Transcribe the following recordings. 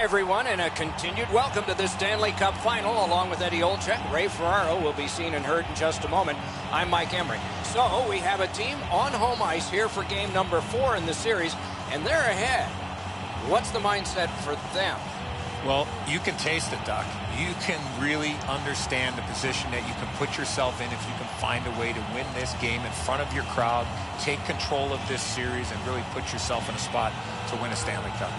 everyone, and a continued welcome to the Stanley Cup Final, along with Eddie Olczyk. Ray Ferraro will be seen and heard in just a moment. I'm Mike Emery. So we have a team on home ice here for game number 4 in the series, and they're ahead. What's the mindset for them? Well, you can taste it, Doc. You can really understand the position that you can put yourself in if you can find a way to win this game in front of your crowd, take control of this series, and really put yourself in a spot to win a Stanley Cup.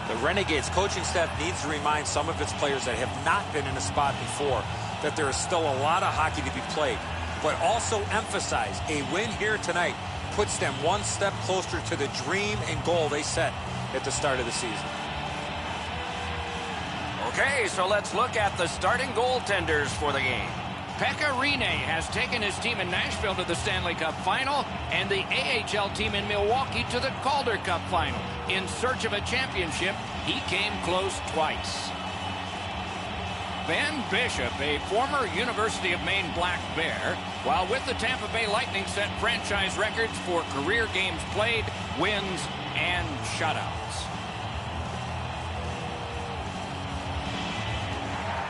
The Renegades coaching staff needs to remind some of its players that have not been in a spot before that there is still a lot of hockey to be played, but also emphasize a win here tonight puts them one step closer to the dream and goal they set at the start of the season. Okay, so let's look at the starting goaltenders for the game. Pekka Rinne has taken his team in Nashville to the Stanley Cup Final and the AHL team in Milwaukee to the Calder Cup Final. In search of a championship, he came close twice. Ben Bishop, a former University of Maine Black Bear, while with the Tampa Bay Lightning, set franchise records for career games played, wins, and shutouts.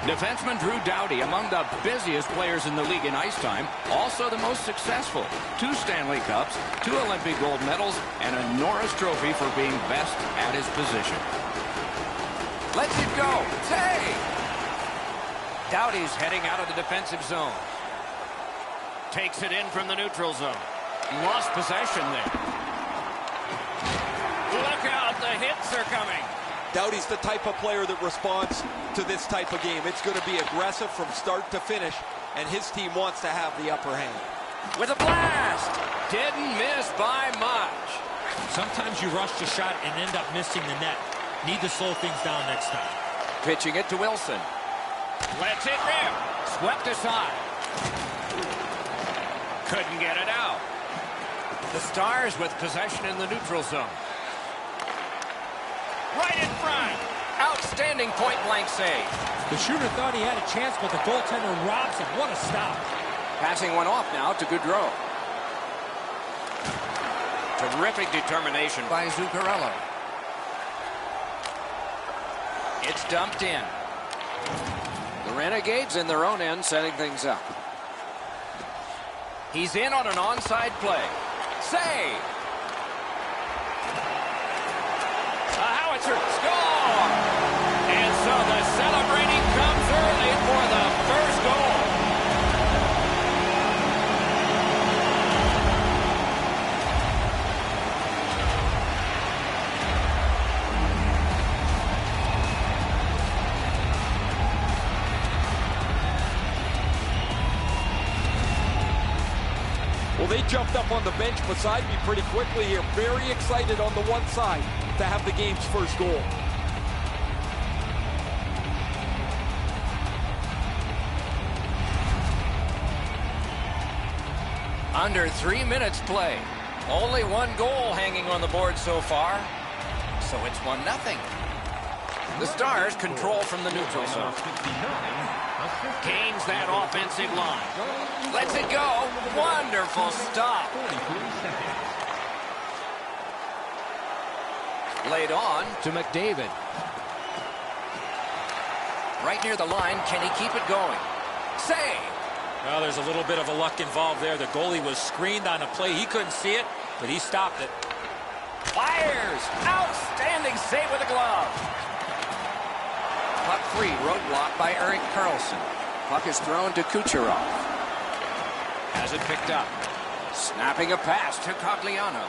Defenseman Drew Doughty, among the busiest players in the league in ice time, also the most successful. 2 Stanley Cups, 2 Olympic gold medals, and a Norris Trophy for being best at his position. Lets it go. Save! Doughty's heading out of the defensive zone. Takes it in from the neutral zone. Lost possession there. Look out, the hits are coming. Doughty's the type of player that responds to this type of game. It's going to be aggressive from start to finish, and his team wants to have the upper hand. With a blast! Didn't miss by much. Sometimes you rush the shot and end up missing the net. Need to slow things down next time. Pitching it to Wilson. Lets it rip. Swept aside. Couldn't get it out. The Stars with possession in the neutral zone. Right in front. Outstanding point-blank save. The shooter thought he had a chance, but the goaltender robs him. What a stop. Passing one off now to Gaudreau. Terrific determination by Zuccarello. It's dumped in. The Renegades in their own end setting things up. He's in on an onside play. Save! A howitzer, score! And so the celebrating comes early for the first goal. Well, they jumped up on the bench beside me pretty quickly here. Very excited on the one side to have the game's first goal. Under 3 minutes play. Only 1 goal hanging on the board so far. So it's 1-0. The Stars control from the neutral zone. Gains that offensive line. Lets it go. Wonderful stop. Laid on to McDavid. Right near the line. Can he keep it going? Save. Well, there's a little bit of a luck involved there. The goalie was screened on a play. He couldn't see it, but he stopped it. Fires. Outstanding save with a glove. Puck free. Roadblock by Erik Karlsson. Puck is thrown to Kucherov. Has it picked up. Snapping a pass to Cogliano.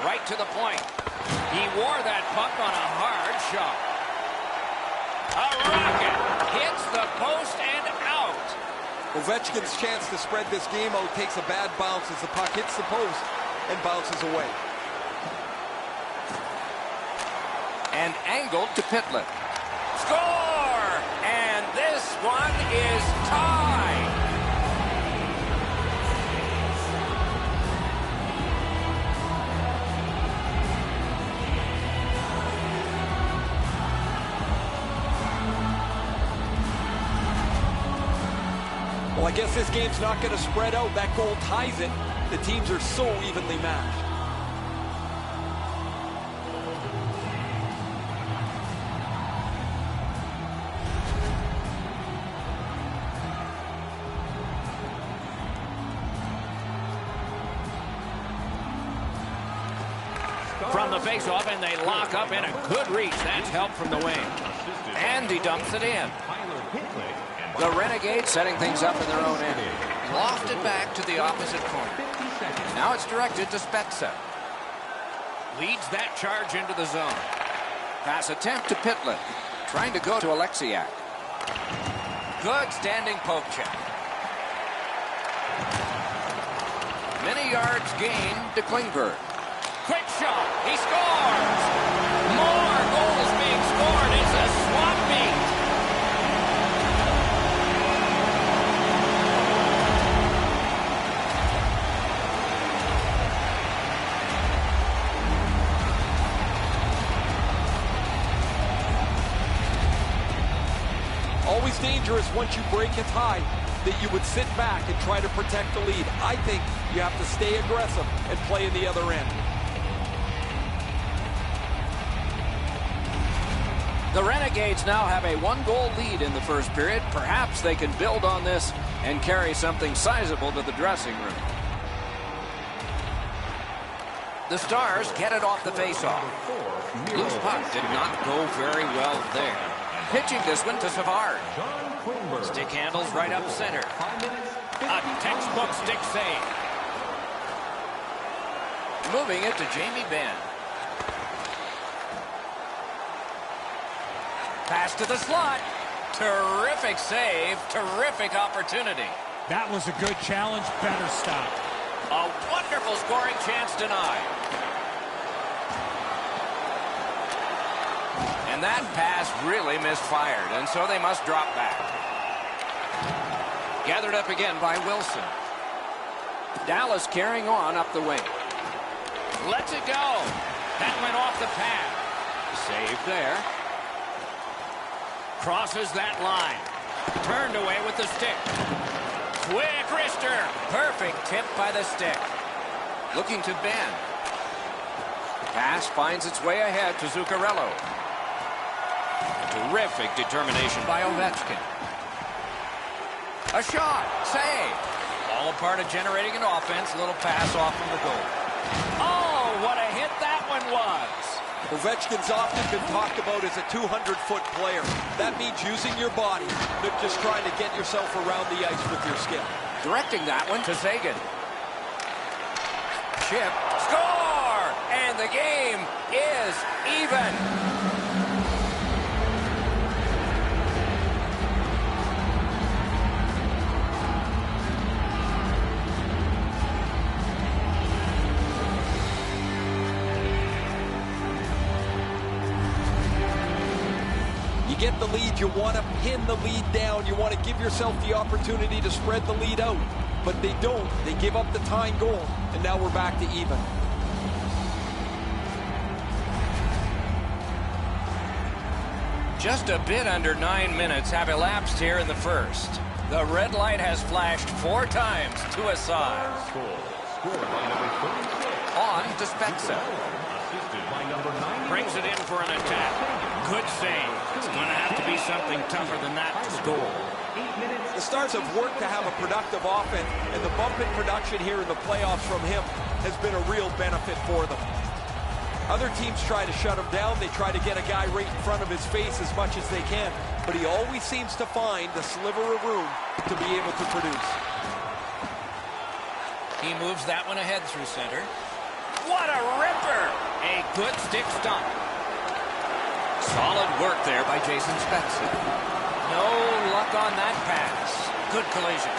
Right to the point. He wore that puck on a hard shot. A rocket hits the post and out. Ovechkin's chance to spread this game out takes a bad bounce as the puck hits the post and bounces away. And angled to Pitlick. Score! And this one is tied. Well, I guess this game's not going to spread out. That goal ties it. The teams are so evenly matched. from the faceoff, and they lock up in a good reach. That's help from the wing. And he dumps it in. The Renegades setting things up in their own end. Lofted back to the opposite corner. Now it's directed to Spezza. Leads that charge into the zone. Pass attempt to Pitlick. Trying to go to Alexiak. Good standing poke check. Many yards gained to Klingberg. Quick shot. He scores. More goals being scored. It's a swap meet. Always dangerous once you break a tie that you would sit back and try to protect the lead. I think you have to stay aggressive and play in the other end. The Renegades now have a one-goal lead in the first period. Perhaps they can build on this and carry something sizable to the dressing room. The Stars get it off the faceoff. Loose puck did not go very well there. Pitching this one to Savard. Stick handles right up center. A textbook stick save. Moving it to Jamie Benn. Pass to the slot. Terrific save. Terrific opportunity. That was a good challenge. Better stop. A wonderful scoring chance denied. And that pass really misfired, and so they must drop back. Gathered up again by Wilson. Dallas carrying on up the wing. Lets it go. That went off the pad. Saved there. Crosses that line. Turned away with the stick. Quick wrister. Perfect tip by the stick. Looking to Ben. Pass finds its way ahead to Zuccarello. Terrific determination by Ovechkin. A shot. Save. All a part of generating an offense. Little pass off from the goal. Oh, what a hit that one was. Ovechkin's often been talked about as a 200-foot player. That means using your body, not just trying to get yourself around the ice with your skill. Directing that one to Sagan. Chip. Score! And the game is even. Get the lead, you want to pin the lead down, you want to give yourself the opportunity to spread the lead out, but they don't. They give up the tying goal, and now we're back to even. Just a bit under 9 minutes have elapsed here in the first. The red light has flashed 4 times to a side. On to Spezza. Brings it in for an attack. Good save. It's going to have to be something tougher than that to score. The Stars have worked to have a productive offense, and the bump in production here in the playoffs from him has been a real benefit for them. Other teams try to shut him down. They try to get a guy right in front of his face as much as they can, but he always seems to find the sliver of room to be able to produce. He moves that one ahead through center. What a ripper! A good stick stump. Solid work there by Jason Spezza. No luck on that pass. Good collision.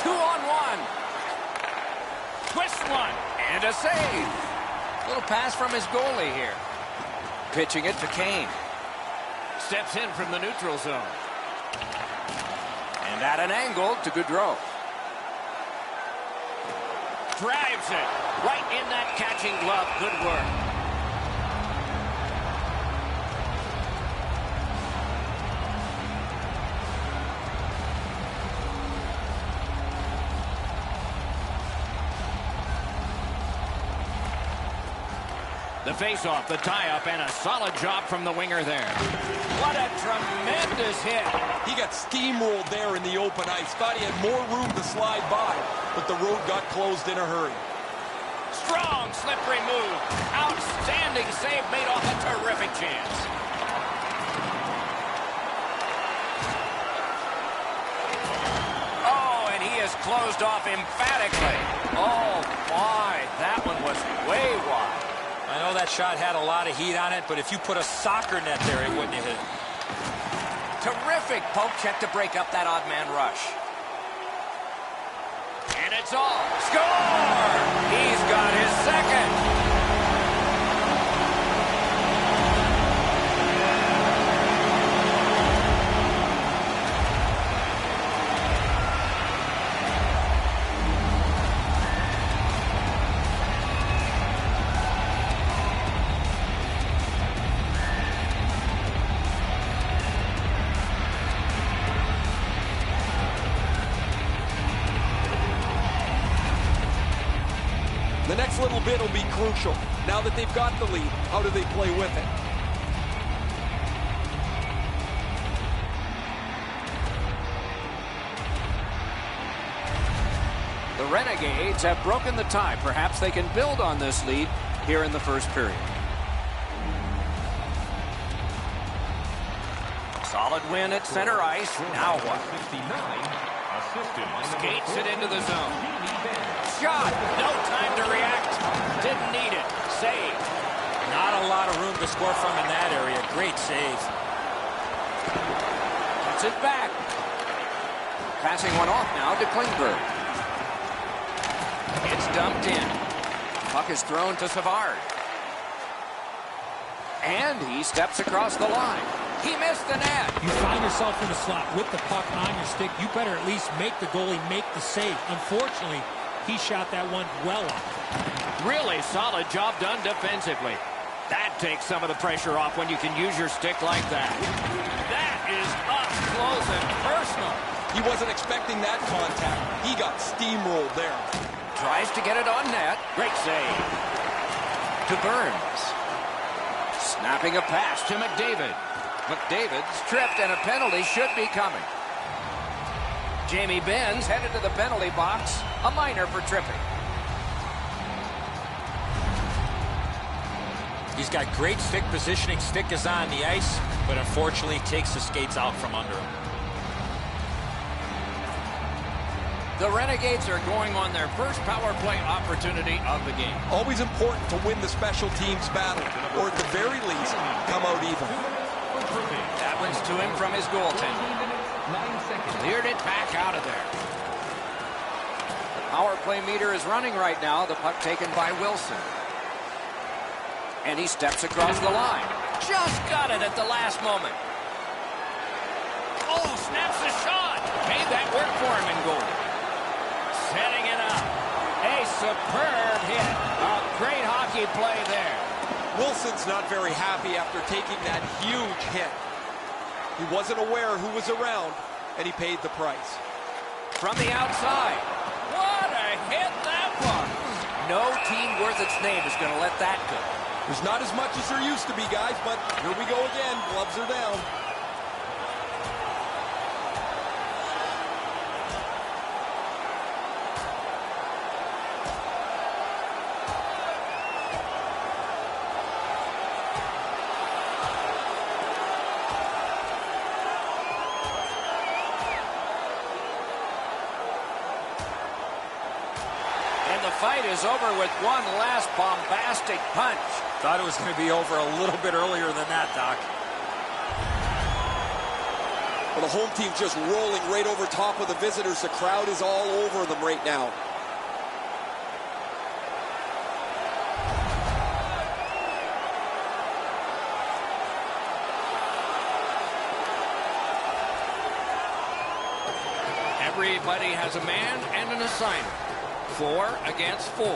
2-on-1. Twist one. And a save. Little pass from his goalie here. Pitching it to Kane. Steps in from the neutral zone. And at an angle to Gaudreau. Drives it. Right in that catching glove. Good work. The face-off, the tie-up, and a solid job from the winger there. What a tremendous hit. He got steamrolled there in the open ice. Thought he had more room to slide by, but the road got closed in a hurry. Strong, slippery move. Outstanding save made off a terrific chance. Oh, and he is closed off emphatically. Oh, my. That one was way wide. I know that shot had a lot of heat on it, but if you put a soccer net there, it wouldn't have hit. Terrific poke check to break up that odd man rush. And it's all. Score! He's got his second. The next little bit will be crucial. Now that they've got the lead, how do they play with it? The Renegades have broken the tie. Perhaps they can build on this lead here in the first period. Solid win at center ice. Now what? Skates it into the zone. Shot. No time to react. Didn't need it. Save. Not a lot of room to score from in that area. Great save. Gets it back. Passing one off now to Klingberg. It's dumped in. Puck is thrown to Savard. And he steps across the line. He missed the net. You find yourself in the slot with the puck on your stick, you better at least make the goalie make the save. Unfortunately, he shot that one well up. Really solid job done defensively. That takes some of the pressure off when you can use your stick like that. That is up close and personal. He wasn't expecting that contact. He got steamrolled there. Tries to get it on net. Great save. To Burns. Snapping a pass to McDavid. McDavid's tripped and a penalty should be coming. Jamie Benz headed to the penalty box. A minor for tripping. He's got great stick positioning. Stick is on the ice, but unfortunately takes the skates out from under him. The Renegades are going on their first power play opportunity of the game. Always important to win the special teams battle, or at the very least, come out even. That one's to him from his goaltender. Cleared it back out of there. The power play meter is running right now. The puck taken by Wilson. And he steps across the line. Just got it at the last moment. Oh, snaps the shot. Made that work for him in goal. Setting it up. A superb hit. A great hockey play there. Wilson's not very happy after taking that huge hit. He wasn't aware who was around, and he paid the price. From the outside. What a hit that was. No team worth its name is going to let that go. There's not as much as there used to be, guys, but here we go again. Gloves are down. The fight is over with one last bombastic punch. Thought it was going to be over a little bit earlier than that, Doc. Well, the home team's just rolling right over top of the visitors. The crowd is all over them right now. Everybody has a man and an assignment. 4 against 4.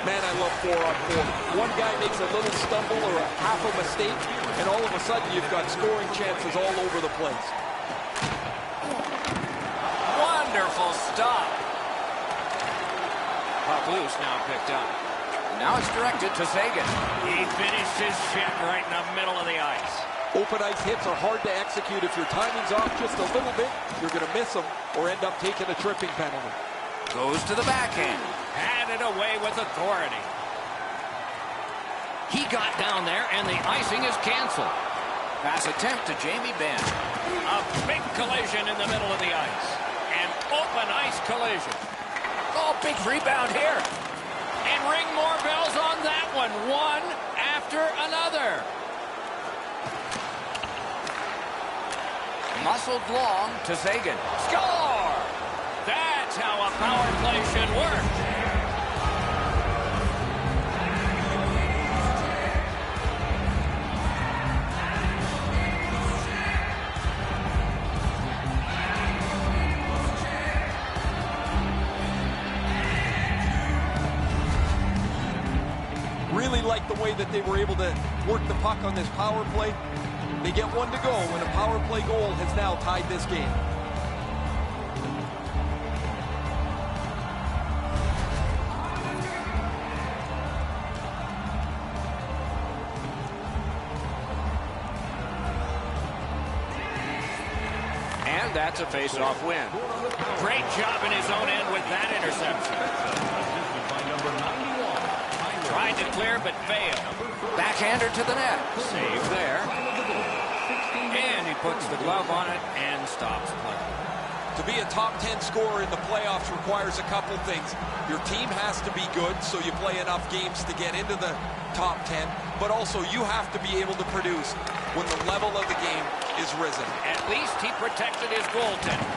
Man, I love 4-on-4. One guy makes a little stumble or a half a mistake, and all of a sudden you've got scoring chances all over the place. Wonderful stop. Puck loose now picked up. Now it's directed to Sagan. He finished his shot right in the middle of the ice. Open ice hits are hard to execute. If your timing's off just a little bit, you're going to miss them or end up taking a tripping penalty. Goes to the backhand. Had it away with authority. He got down there, and the icing is canceled. Pass attempt to Jamie Benn. A big collision in the middle of the ice. An open ice collision. Oh, big rebound here. And ring more bells on that one. One after another. Muscled long to Zagan. Score! That's how a power play should work. Really like the way that they were able to work the puck on this power play. They get one to go, and a power play goal has now tied this game. And that's a face-off win. Great job in his own end with that interception. Tried to clear, but failed. Backhander to the net. Save there. And he puts the glove on it and stops play. To be a top 10 scorer in the playoffs requires a couple things. Your team has to be good, so you play enough games to get into the top 10, but also you have to be able to produce when the level of the game is risen. At least he protected his goaltender.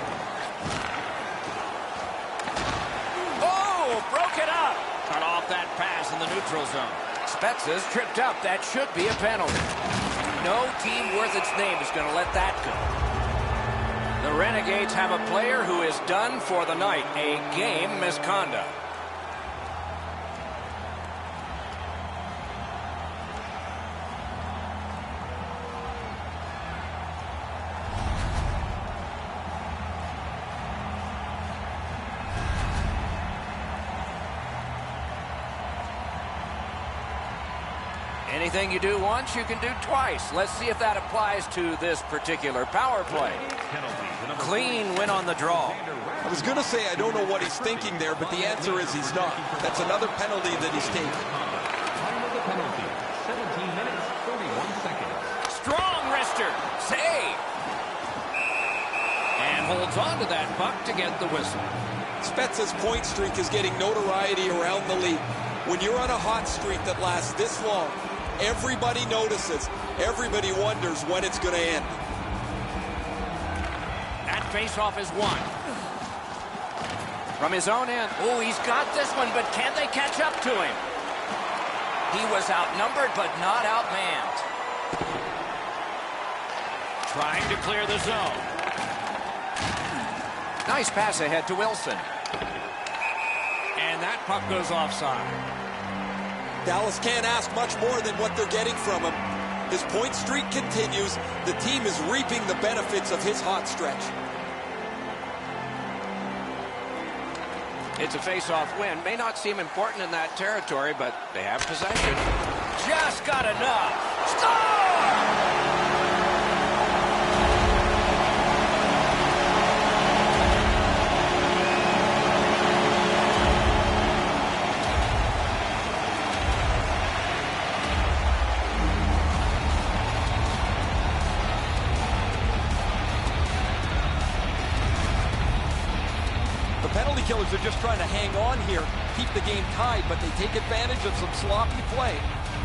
Oh, broke it up. Cut off that pass in the neutral zone. Spezza's tripped up. That should be a penalty. No team worth its name is going to let that go. The Renegades have a player who is done for the night. A game misconduct. Anything you do once, you can do twice. Let's see if that applies to this particular power play. Clean win on the draw. I was going to say I don't know what he's thinking there, but the answer is he's not. That's another penalty that he's taken. Time of the penalty, 17 minutes, 31 seconds. Strong wrister. Save. And holds on to that puck to get the whistle. Spezza's point streak is getting notoriety around the league. When you're on a hot streak that lasts this long, everybody notices. Everybody wonders when it's going to end. That faceoff is won. From his own end. Oh, he's got this one, but can they catch up to him? He was outnumbered, but not outmanned. Trying to clear the zone. Nice pass ahead to Wilson. And that puck goes offside. Dallas can't ask much more than what they're getting from him. His point streak continues. The team is reaping the benefits of his hot stretch. It's a face-off win. May not seem important in that territory, but they have possession. Just got enough. Score! Penalty killers are just trying to hang on here, keep the game tied, but they take advantage of some sloppy play,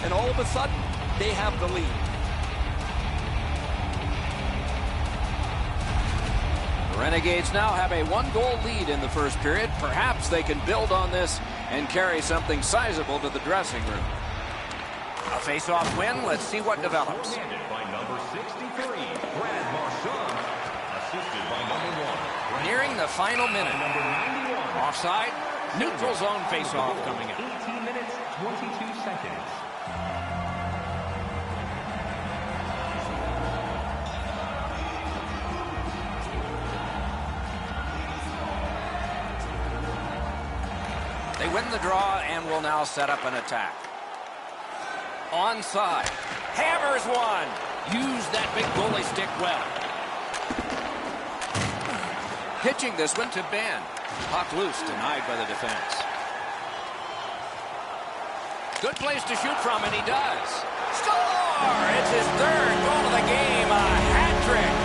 and all of a sudden, they have the lead. The Renegades now have a one-goal lead in the first period. Perhaps they can build on this and carry something sizable to the dressing room. A face-off win. Let's see what develops. By number 63, Brad Marchand. Assisted by number 1. Nearing the final minute. Number 91. Offside. Neutral zone face-off coming up. 18 minutes, 22 seconds. They win the draw and will now set up an attack. Onside. Hammers one. Use that big goalie stick well. Pitching this one to Ben. Puck loose, denied by the defense. Good place to shoot from, and he does. Score! It's his third goal of the game, a hat trick.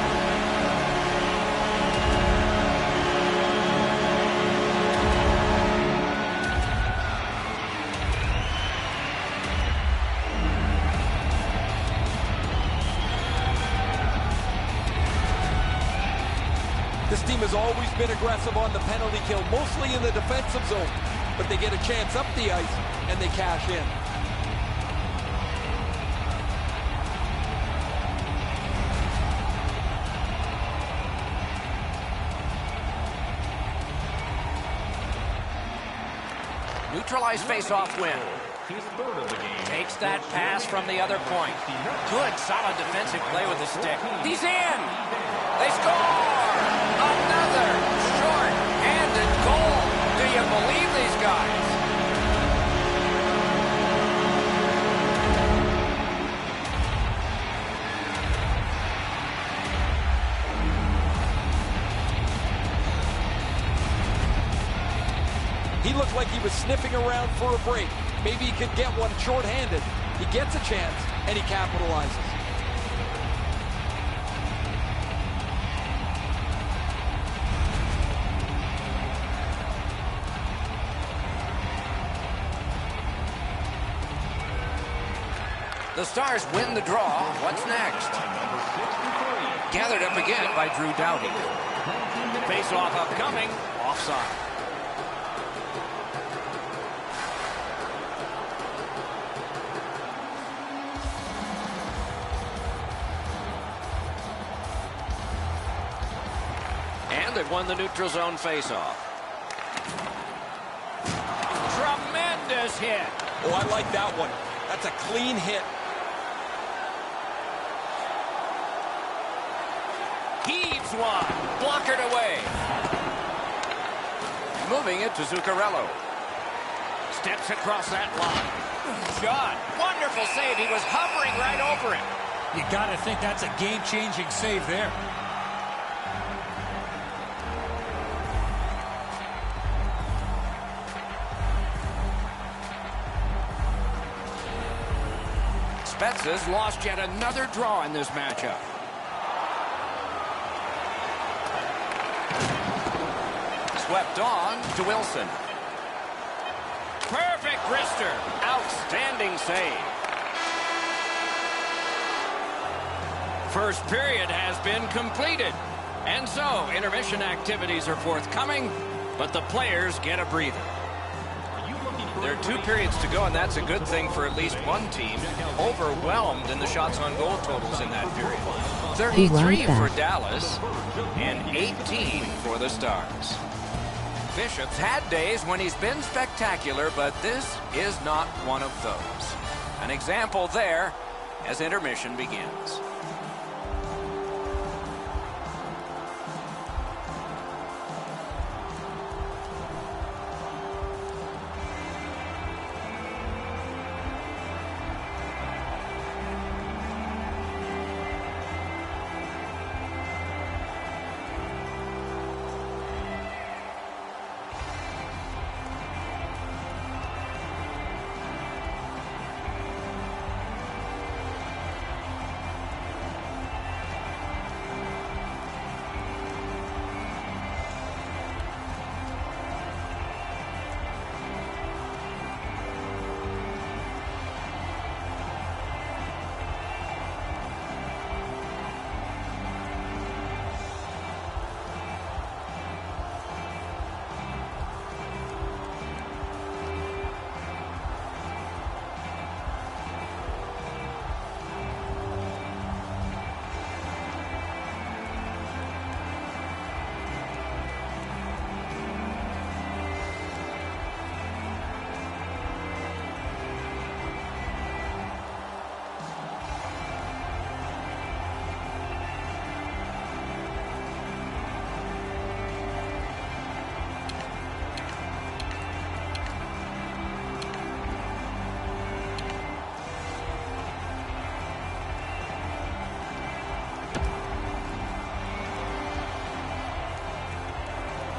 This team has always been aggressive on the penalty kill, mostly in the defensive zone. But they get a chance up the ice, and they cash in. Neutralized face-off win. His third of the game. Takes that pass from the other point. Good, solid defensive play with the stick. He's in! They score! Another short-handed goal. Do you believe these guys? He looked like he was sniffing around for a break. Maybe he could get one short-handed. He gets a chance, and he capitalizes. The Stars win the draw. What's next? Gathered up again by Drew Doughty. Face-off upcoming. Offside. And they've won the neutral zone face-off. Tremendous hit. Oh, I like that one. That's a clean hit. Heaves one. Blockered away. Moving it to Zuccarello. Steps across that line. Shot. Wonderful save. He was hovering right over it. You got to think that's a game-changing save there. Spezza's lost yet another draw in this matchup. Swept on to Wilson. Perfect wrister. Outstanding save. First period has been completed. And so, intermission activities are forthcoming, but the players get a breather. There are 2 periods to go, and that's a good thing for at least one team. Overwhelmed in the shots on goal totals in that period. 33 for Dallas and 18 for the Stars. Bishop's had days when he's been spectacular, but this is not one of those. An example there as intermission begins.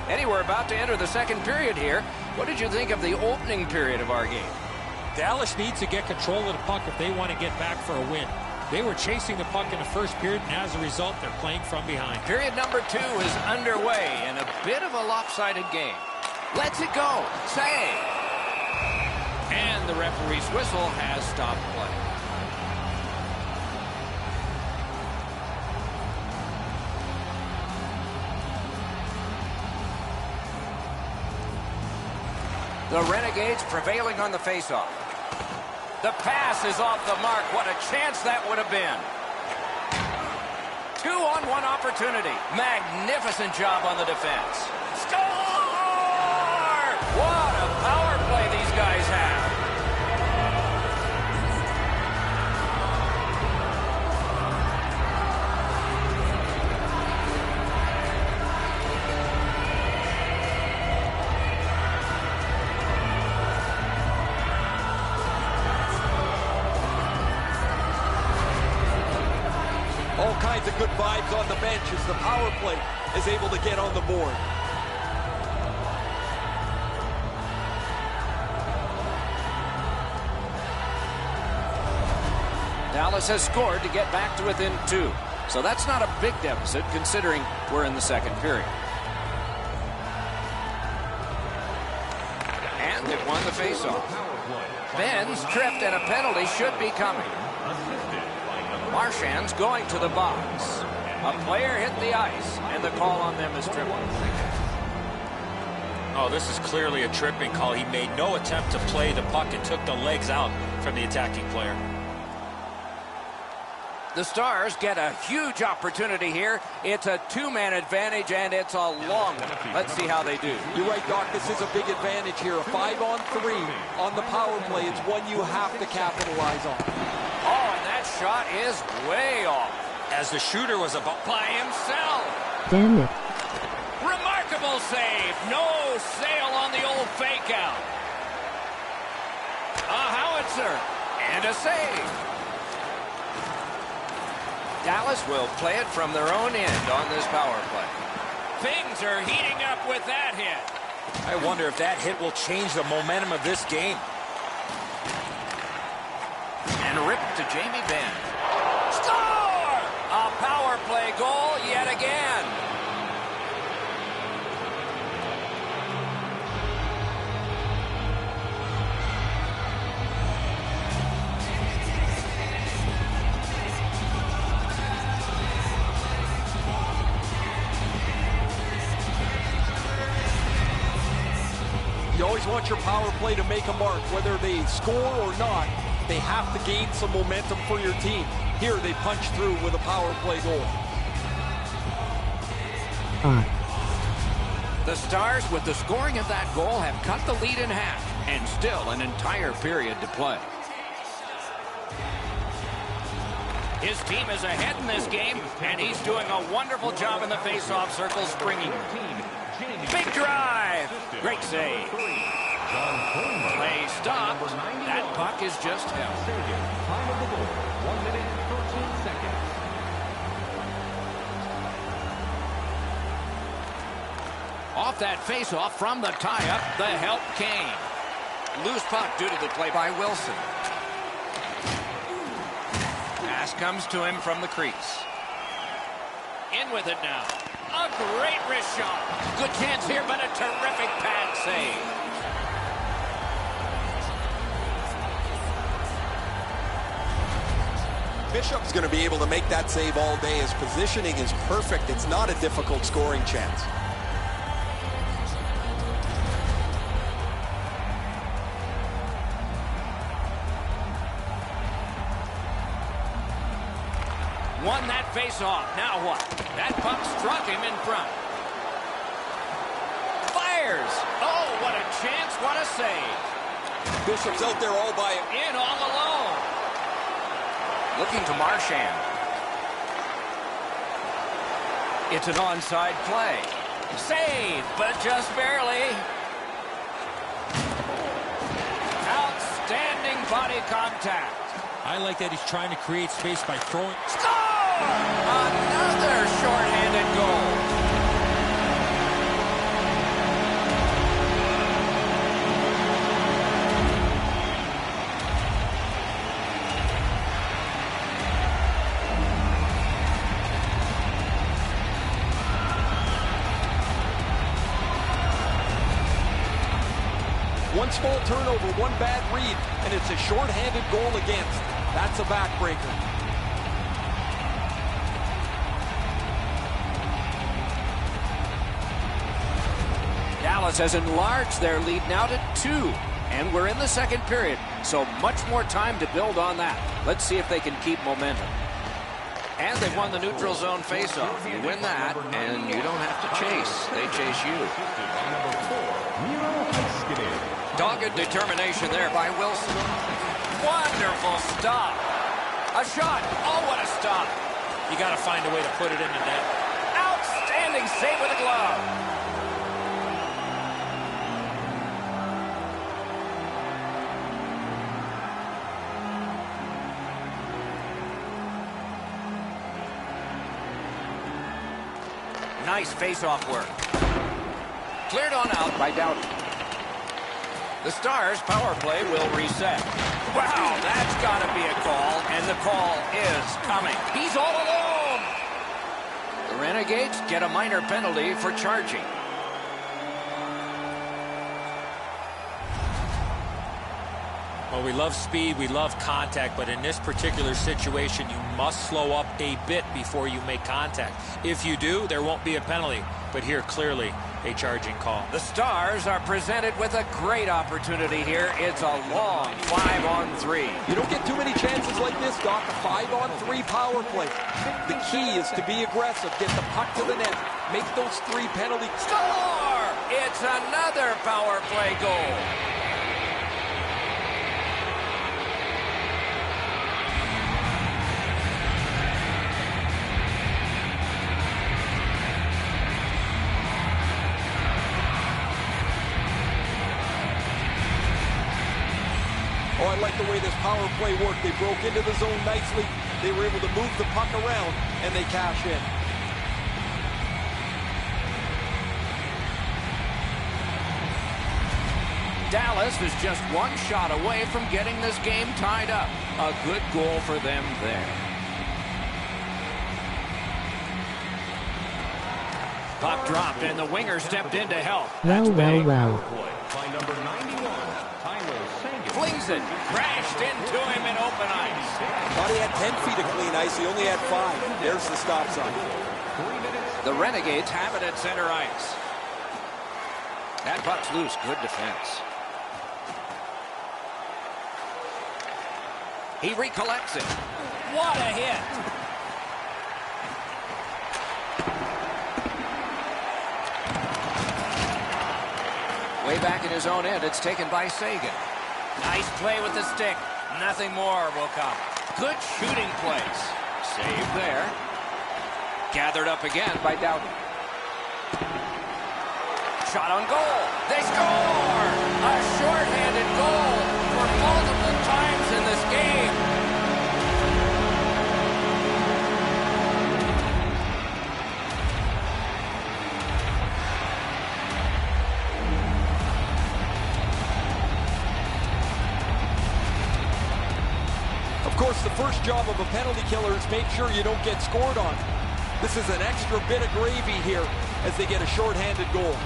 Eddie, we're about to enter the second period here. What did you think of the opening period of our game? Dallas needs to get control of the puck if they want to get back for a win. They were chasing the puck in the first period, and as a result, they're playing from behind. Period number 2 is underway in a bit of a lopsided game. Lets it go. Save. And the referee's whistle has stopped play. The Renegades prevailing on the faceoff. The pass is off the mark. What a chance that would have been. 2-on-1 opportunity. Magnificent job on the defense. Score! What a power play these guys have. All kinds of good vibes on the bench as the power play is able to get on the board. Dallas has scored to get back to within 2. So that's not a big deficit considering we're in the second period. And they've won the faceoff. Ben's tripped and a penalty should be coming. Marchand's going to the box. A player hit the ice, and the call on them is tripping. Oh, this is clearly a tripping call. He made no attempt to play the puck and took the legs out from the attacking player. The Stars get a huge opportunity here. It's a 2-man advantage, and it's a long one. Let's see how they do. You're right, Doc. This is a big advantage here. A 5-on-3 on the power play. It's one you have to capitalize on. Oh, and that shot is way off. As the shooter was about By himself. Damn it. Remarkable save. No sail on the old fake out. A howitzer. And a save. Dallas will play it from their own end on this power play. Things are heating up with that hit. I wonder if that hit will change the momentum of this game. And ripped to Jamie Benn. Score! A power play goal yet again. You always want your power play to make a mark. Whether they score or not, they have to gain some momentum for your team. Here, they punch through with a power play goal. The Stars, with the scoring of that goal, have cut the lead in half, and still an entire period to play. His team is ahead in this game, and he's doing a wonderful job in the face-off circle, springing. Big drive. Great save. Play stopped. That puck is just held. Time of the goal, 1 minute, 13 seconds. Off that face-off from the tie-up, the help came. Loose puck due to the play by Wilson. Pass comes to him from the crease. In with it now. A great wrist shot. Good chance here, but a terrific pad save. Bishop's going to be able to make that save all day. His positioning is perfect. It's not a difficult scoring chance. Won that face-off. Now what? That puck struck him in front. Fires. Oh, what a chance. What a save. Bishop's out there all by In all alone. Looking to Marchand. It's an onside play. Save, but just barely. Outstanding body contact. I like that he's trying to create space by throwing. Score! Another shorthanded goal. One small turnover, one bad read, and it's a shorthanded goal against. That's a backbreaker. Dallas has enlarged their lead now to 2. And we're in the second period, so much more time to build on that. Let's see if they can keep momentum. And they've won the neutral zone faceoff. You win that, and you don't have to chase. They chase you. Dogged determination there by Wilson. Wonderful stop. A shot. Oh, what a stop. You got to find a way to put it in the net. Outstanding save with a glove. Nice face-off work. Cleared on out by Doughty. The Stars' power play will reset. Wow, that's got to be a call, and the call is coming. He's all alone. The Renegades get a minor penalty for charging. Well, we love speed, we love contact, but in this particular situation, you must slow up a bit before you make contact. If you do, there won't be a penalty, but here, clearly, a charging call. The Stars are presented with a great opportunity here. It's a long 5-on-3. You don't get too many chances like this, Doc. A 5-on-3 power play. The key is to be aggressive, get the puck to the net, make those 3 penalties. Score! It's another power play goal. Oh, I like the way this power play worked. They broke into the zone nicely. They were able to move the puck around, and they cash in. Dallas is just one shot away from getting this game tied up. A good goal for them there. Puck dropped, and the winger stepped in to help. Well. Flings it, crashed into him in open ice. Thought he had 10 feet of clean ice. He only had 5. There's the stop sign. The Renegades have it at center ice. That puck's loose. Good defense. He recollects it. What a hit. Way back in his own end, it's taken by Sagan. Nice play with the stick. Nothing more will come. Good shooting plays. Save there. Gathered up again by Doughty. Shot on goal. They score! A shorthanded goal for multiple times in this game. Of course, the first job of a penalty killer is make sure you don't get scored on. This is an extra bit of gravy here as they get a shorthanded goal.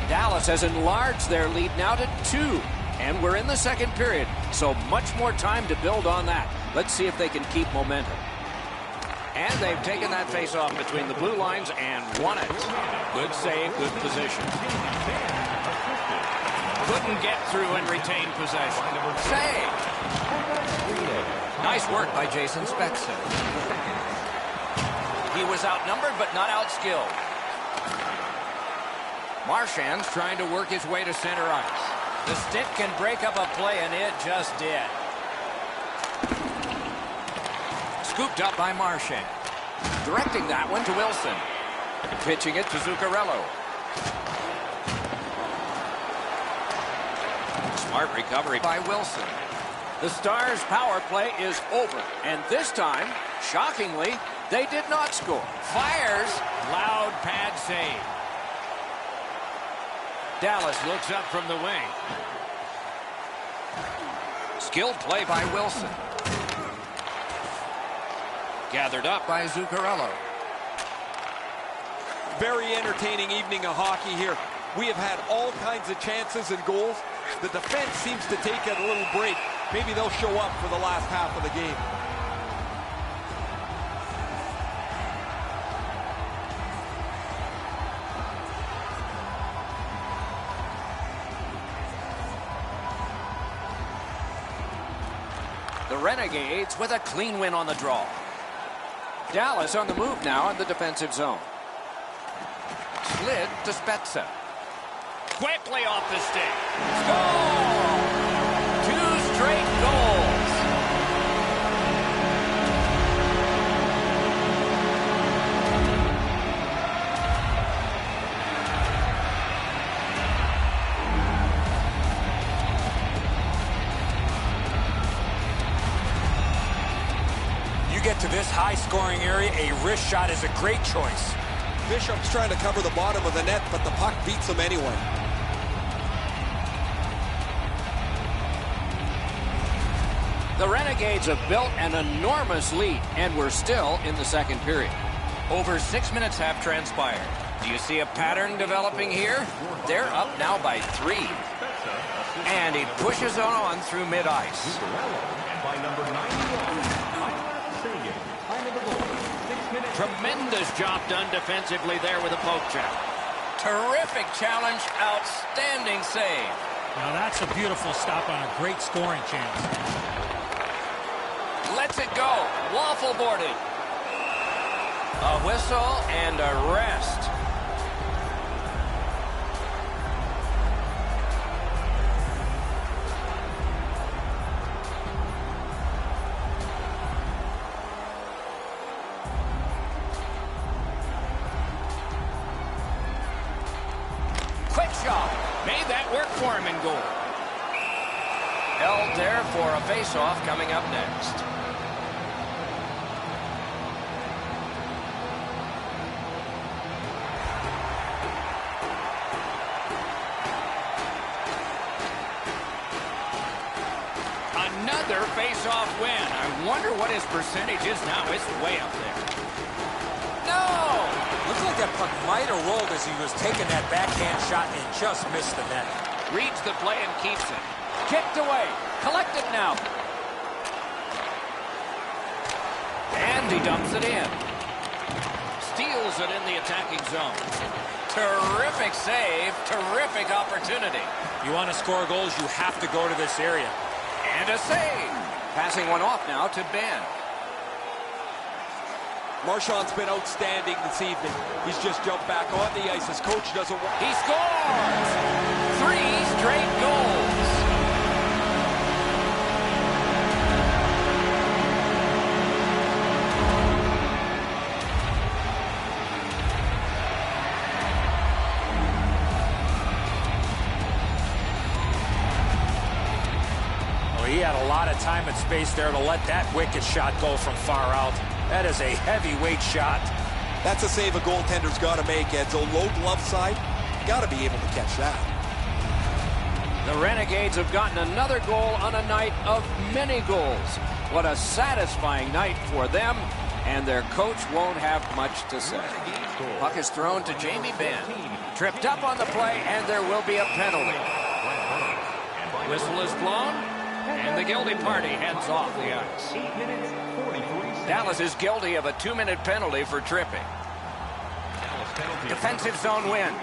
Dallas has enlarged their lead now to 2. And we're in the second period, so much more time to build on that. Let's see if they can keep momentum. And they've taken that face-off between the blue lines and won it. Good save, good position. Couldn't get through and retain possession. Save! Nice work by Jason Spezza. He was outnumbered but not outskilled. Marchand's trying to work his way to center ice. The stick can break up a play, and it just did. Scooped up by Marchand. Directing that one to Wilson. Pitching it to Zuccarello. Smart recovery by Wilson. The Stars' power play is over. And this time, shockingly, they did not score. Fires. Loud pad save. Dallas looks up from the wing. Skilled play by Wilson. Gathered up by Zuccarello. Very entertaining evening of hockey here. We have had all kinds of chances and goals. The defense seems to take a little break. Maybe they'll show up for the last half of the game. The Renegades with a clean win on the draw. Dallas on the move now in the defensive zone. Slid to Spezza. Quickly off the stick. Score! 2 straight goals. You get to this high-scoring area, a wrist shot is a great choice. Bishop's trying to cover the bottom of the net, but the puck beats him anyway. The Renegades have built an enormous lead, and we're still in the second period. Over 6 minutes have transpired. Do you see a pattern developing here? They're up now by 3. And he pushes on through mid-ice. Tremendous job done defensively there with a poke check. Terrific challenge, outstanding save. Now that's a beautiful stop on a great scoring chance. Lets it go. Waffle boarded. A whistle and a rest. Quick shot. Made that work for him in goal. Held there for a face-off coming up next. Another face-off win. I wonder what his percentage is now. It's way up there. No! Looks like that puck might have rolled as he was taking that backhand shot and just missed the net. Reads the play and keeps it. Kicked away. Collected now. And he dumps it in. Steals it in the attacking zone. Terrific save. Terrific opportunity. You want to score goals, you have to go to this area. And a save. Passing one off now to Ben. Marchand's been outstanding this evening. He's just jumped back on the ice. His coach doesn't want... He scores! 3 straight goals. Well, he had a lot of time and space there to let that wicked shot go from far out. That is a heavyweight shot. That's a save a goaltender's got to make, Edzo. Low glove side, got to be able to catch that. The Renegades have gotten another goal on a night of many goals. What a satisfying night for them, and their coach won't have much to say. Puck is thrown to Jamie Benn. Tripped up on the play, and there will be a penalty. Whistle is blown, and the guilty party heads off the ice. Dallas is guilty of a 2-minute penalty for tripping. Defensive zone win.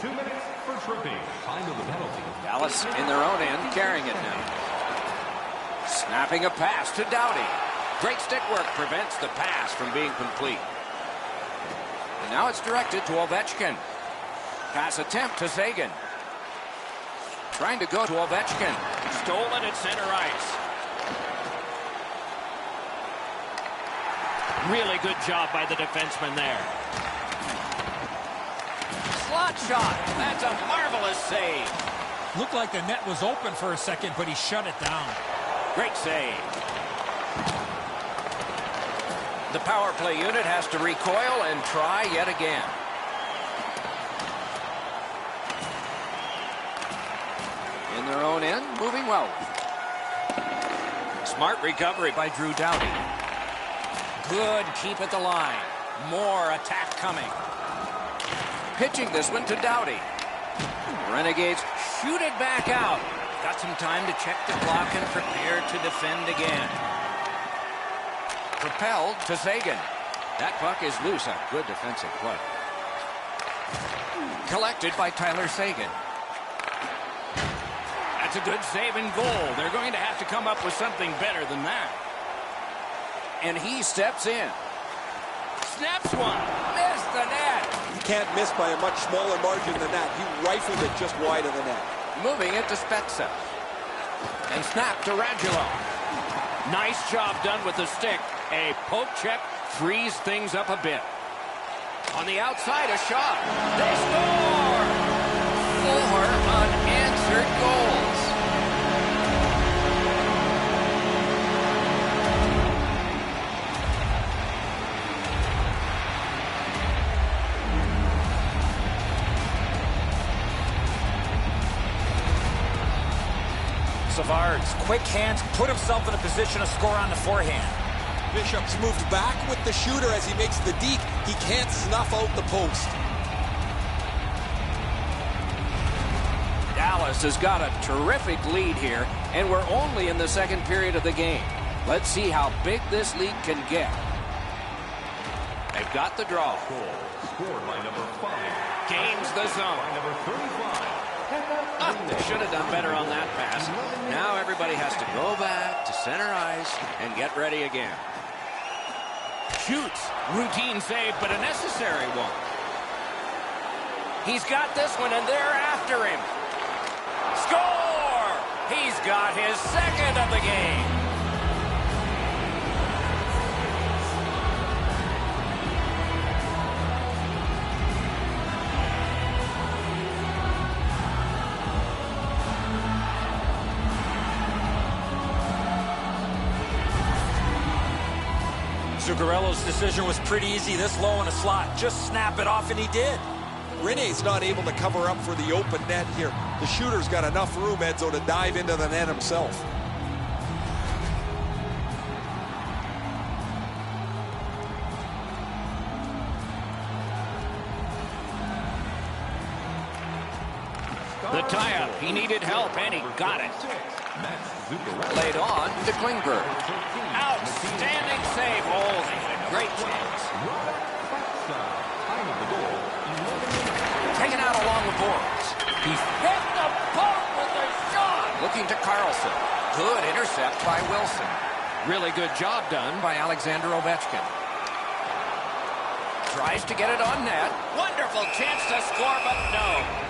2 minutes for tripping. Time of the penalty. Dallas in their own end, carrying it now. Snapping a pass to Doughty. Great stick work prevents the pass from being complete. And now it's directed to Ovechkin. Pass attempt to Sagan. Trying to go to Ovechkin. Stolen at center ice. Really good job by the defenseman there. Slot shot. That's a marvelous save. Looked like the net was open for a second, but he shut it down. Great save. The power play unit has to recoil and try yet again. In their own end, moving well. Smart recovery by Drew Doughty. Good keep at the line. More attack coming. Pitching this one to Doughty. Renegades shoot it back out. Got some time to check the clock and prepare to defend again. Propelled to Sagan. That puck is loose. A good defensive play. Collected by Tyler Sagan. That's a good save and goal. They're going to have to come up with something better than that. And he steps in. Snaps one. Missed the net. You can't miss by a much smaller margin than that. He rifled it just wide of the net. Moving it to Spezza. And snap to Radulov. Nice job done with the stick. A poke check frees things up a bit. On the outside, a shot. They score! 4 unanswered goals. Savard's quick hands put himself in a position to score on the forehand. Bishop's moved back with the shooter as he makes the deke. He can't snuff out the post. Dallas has got a terrific lead here, and we're only in the second period of the game. Let's see how big this lead can get. They've got the draw. Scored by number 5. Gains the zone. By number 35. They should have done better on that pass. Now everybody has to go back to center ice and get ready again. Shoots. Routine save, but a necessary one. He's got this one, and they're after him. Score! He's got his second of the game. Zuccarello's decision was pretty easy. This low in a slot. Just snap it off, and he did. Rene's not able to cover up for the open net here. The shooter's got enough room, Edzo, to dive into the net himself. The tie-up. He needed help, and he got it. Laid on to Klingberg. Outstanding save. Oh, they had a great chance. Taken out along the boards. He hit the post with a shot. Looking to Carlson. Good intercept by Wilson. Really good job done by Alexander Ovechkin. Tries to get it on net. Wonderful chance to score, but no.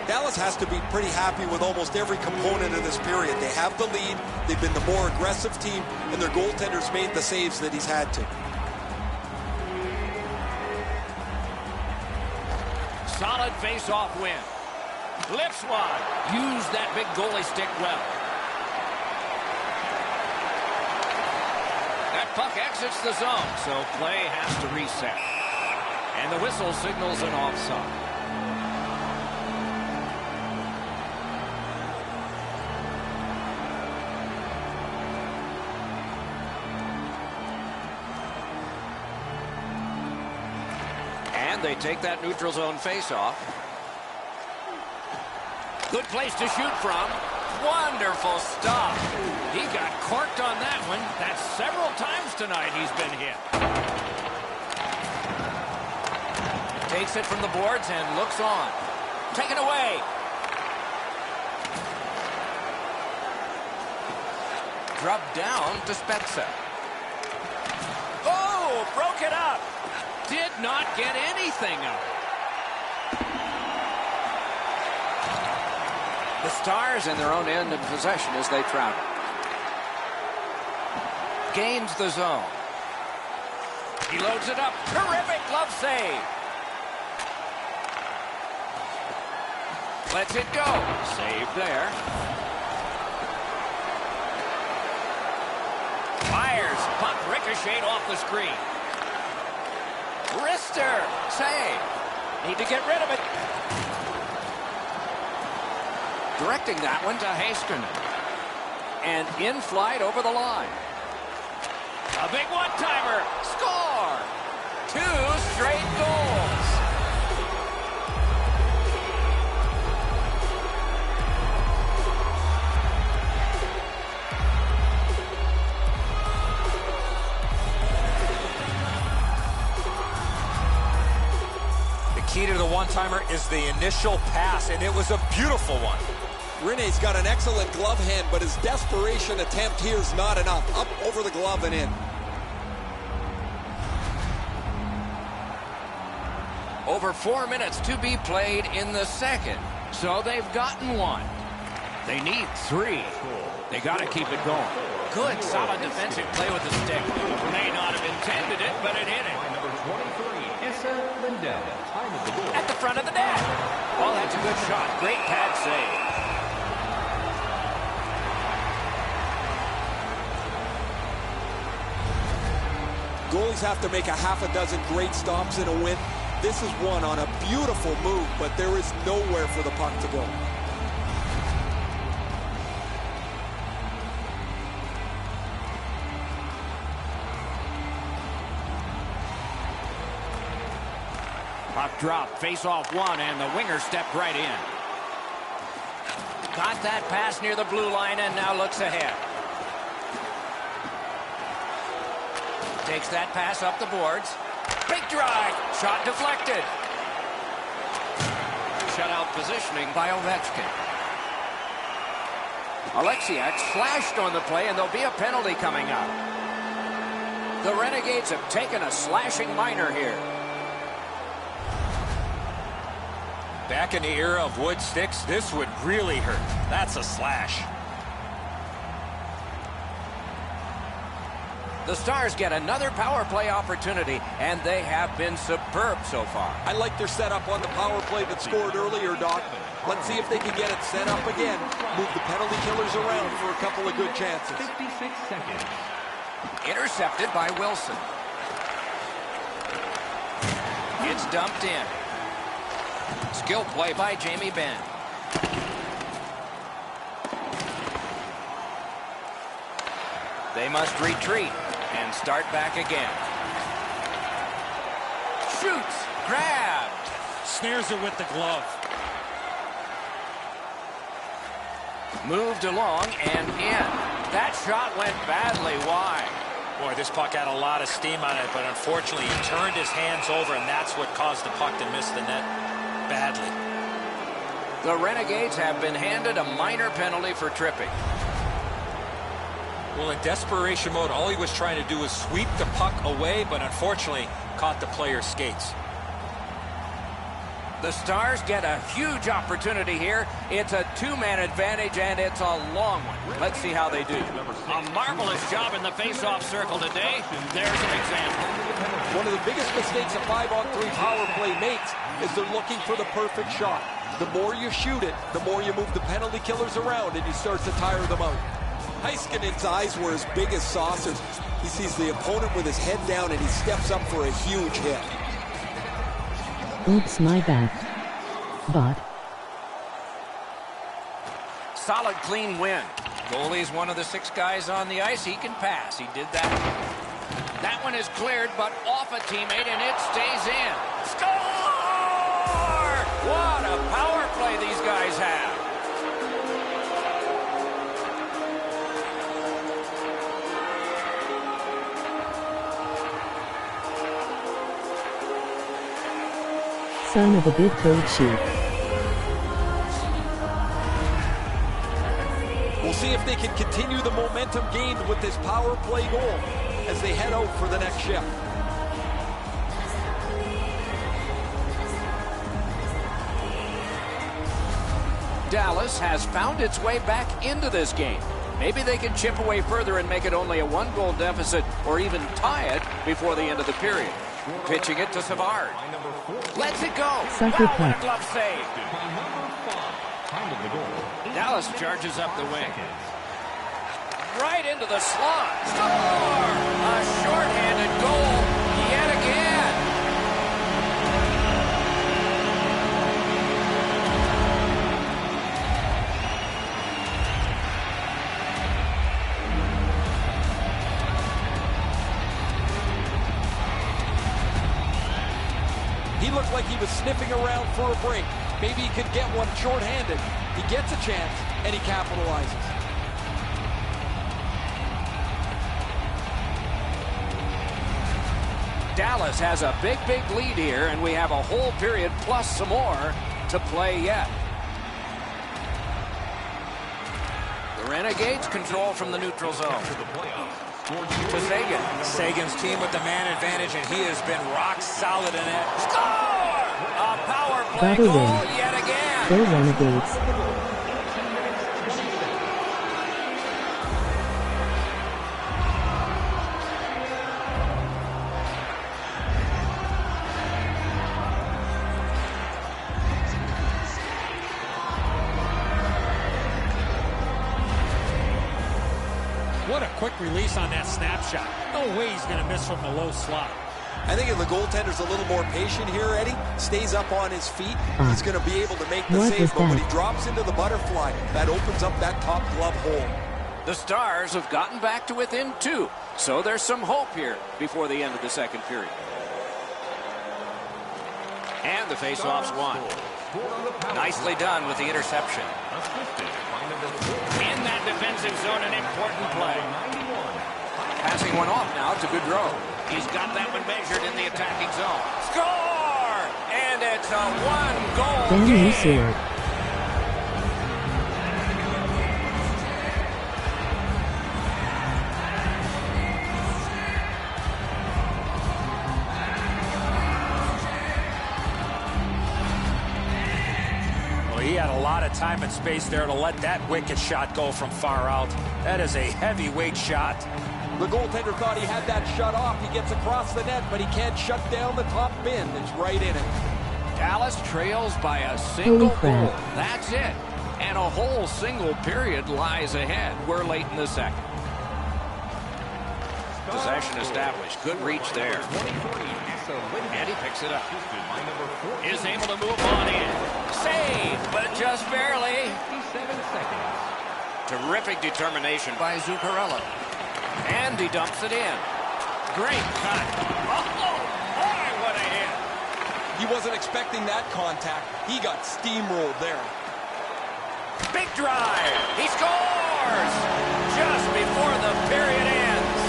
Dallas has to be pretty happy with almost every component of this period. They have the lead, they've been the more aggressive team, and their goaltender's made the saves that he's had to. Solid face-off win. Lifts one. Use that big goalie stick well. That puck exits the zone, so play has to reset. And the whistle signals an offside. They take that neutral zone face-off. Good place to shoot from. Wonderful stop. He got corked on that one. That's several times tonight he's been hit. Takes it from the boards and looks on. Taken away. Dropped down to Spezza. Oh, broke it up. Did not get anything of it. The Stars in their own end of possession as they travel. Gains the zone. He loads it up. Terrific glove save. Lets it go. Save there. Fires. Puck ricocheted off the screen. Wrister, save. Need to get rid of it. Directing that one to Heiskanen. and in flight over the line. A big one-timer. Score! 2 straight goals. The key to the one-timer is the initial pass, and it was a beautiful one. Rene's got an excellent glove hand, but his desperation attempt here is not enough. Up over the glove and in. Over 4 minutes to be played in the second. So they've gotten 1. They need 3. They got to keep it going. Good, solid defensive play with the stick. May not have intended it, but it hit it. Number 23, At the front of the net. Oh, that's a good shot. Great pad save. Goalies have to make a half a dozen great stops in a win. This is one on a beautiful move, but there is nowhere for the puck to go. Puck drop, face-off 1, and the winger stepped right in. Got that pass near the blue line and now looks ahead. Takes that pass up the boards. Big drive. Shot deflected. Shutout positioning by Ovechkin. Alexiak slashed on the play, and there'll be a penalty coming up. The Renegades have taken a slashing minor here. Back in the era of wood sticks, this would really hurt. That's a slash. The Stars get another power play opportunity, and they have been superb so far. I like their setup on the power play that scored earlier, Doc. Let's see if they can get it set up again. Move the penalty killers around for a couple of good chances. 56 seconds. Intercepted by Wilson. It's dumped in. Skill play by Jamie Benn. They must retreat and start back again. Shoots, grabbed. Snares her with the glove. Moved along and in. That shot went badly wide. Boy, this puck had a lot of steam on it, but unfortunately he turned his hands over, and that's what caused the puck to miss the net badly. The Renegades have been handed a minor penalty for tripping. Well, in desperation mode, all he was trying to do was sweep the puck away, but unfortunately caught the player's skates. The Stars get a huge opportunity here. It's a 2-man advantage, and it's a long one. Let's see how they do. A marvelous job in the face-off circle today. There's an example. One of the biggest mistakes a 5-on-3 power play makes is they're looking for the perfect shot. The more you shoot it, the more you move the penalty killers around, and you start to tire them out. Heiskanen's eyes were as big as saucers. He sees the opponent with his head down, and he steps up for a huge hit. Oops, my bad. But Solid, clean win. Goalie's one of the 6 guys on the ice. He can pass. He did that. That one is cleared, but off a teammate, and it stays in. Score! What a power play these guys have. son of a big goat sheep. We'll see if they can continue the momentum gained with this power play goal as they head out for the next shift. Dallas has found its way back into this game. Maybe they can chip away further and make it only a 1-goal deficit or even tie it before the end of the period. Pitching it to Savard. Lets it go. Sucker Wow, what a puck. glove save. Dallas charges up the wing. Right into the slot. Score! A shorthanded goal yet again. looked like he was sniffing around for a break. Maybe he could get one shorthanded. He gets a chance, and he capitalizes. Dallas has a big lead here, and we have a whole period plus some more to play yet. The Renegades control from the neutral zone. To Sagan. Sagan's team with the man advantage, and he has been rock solid in it. Score! A power play Gotta goal win. yet again. Go Renegades. What a quick release on that snapshot. No way he's going to miss from the low slot. I think if the goaltender's a little more patient here, Eddie, stays up on his feet, he's going to be able to make the What save. was But when that? he drops into the butterfly, that opens up that top glove hole. The Stars have gotten back to within 2, so there's some hope here before the end of the second period. And the faceoff's won. Nicely done with the interception. In that defensive zone, an important play. Passing one off now to Goudreau. He's got that one measured in the attacking zone. Score! And it's a one-goal Damn you, game. Seward. Well, he had a lot of time and space there to let that wicked shot go from far out. That is a heavyweight shot. The goaltender thought he had that shut off. He gets across the net, but he can't shut down the top bin. It's right in it. Dallas trails by a single Holy crap. goal. That's it. And a whole single period lies ahead. We're late in the second. Possession established. Good reach there. And he picks it up. Is able to move on in. Save, but just barely. Terrific determination by Zuccarello. And he dumps it in. Great cut. Oh, boy, what a hit. He wasn't expecting that contact. He got steamrolled there. Big drive. He scores just before the period ends.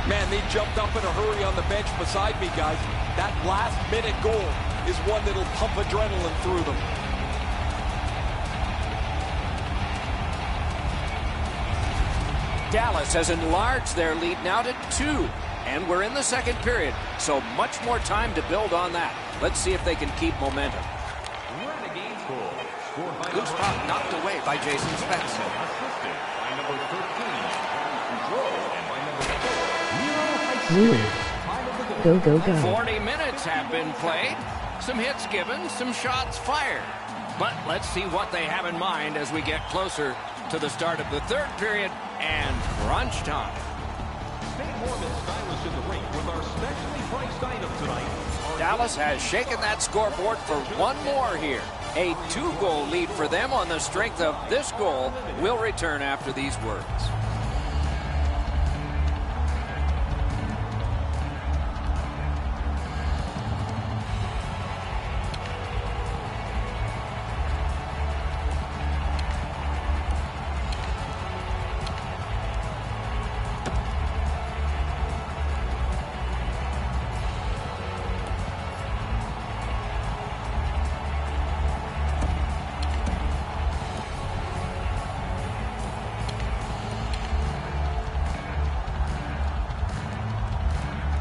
Man, they jumped up in a hurry on the bench beside me, guys. That last-minute goal is one that'll pump adrenaline through them. Dallas has enlarged their lead now to 2. And we're in the second period, so much more time to build on that. Let's see if they can keep momentum. Renegades goal. Scored by Good spot knocked away by Jason Spezza. Assisted by number 13, Goudreau, and by number 4, Woo. Go, go, go. 40 minutes have been played. Some hits given, some shots fired. But let's see what they have in mind as we get closer to the start of the third period and crunch time. Stay warm and stylish in the rink with our specially priced item tonight. Dallas has shaken that scoreboard for one more here. A 2-goal lead for them on the strength of this goal. Will return after these words.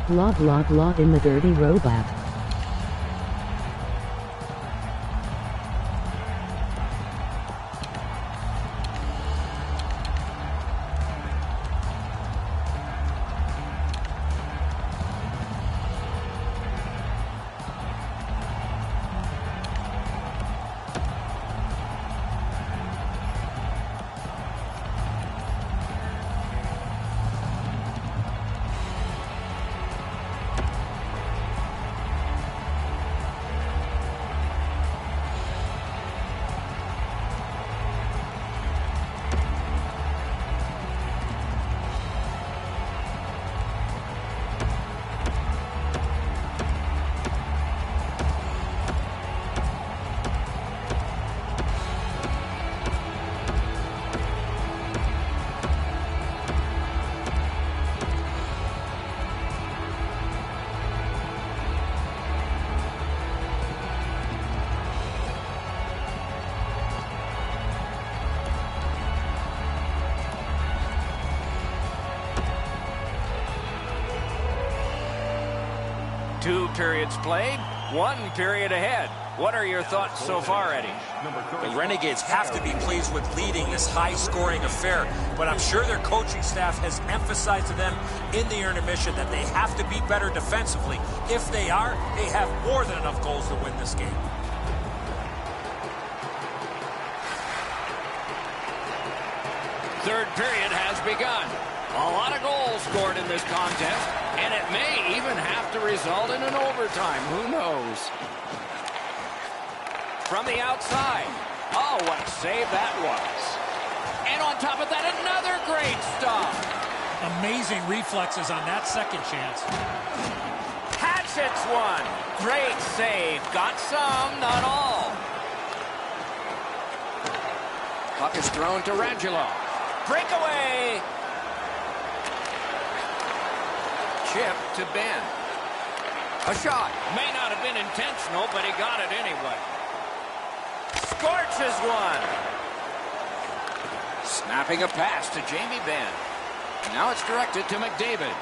Blah blah blah in the dirty robot. 2 periods played, 1 period ahead. What are your thoughts so far, Eddie? The Renegades have to be pleased with leading this high-scoring affair, but I'm sure their coaching staff has emphasized to them in the intermission that they have to be better defensively. If they are, they have more than enough goals to win this game. Third period has begun. A lot of goals scored in this contest, and it may even have to result in an overtime. Who knows? From the outside. Oh, what a save that was. And on top of that, another great stop. Amazing reflexes on that second chance. Hatchets one. Great save. Got some, not all. Puck is thrown to Rangelo. Breakaway. Chip to Ben. A shot. May not have been intentional, but he got it anyway. Scorches one. Snapping a pass to Jamie Benn. Now it's directed to McDavid.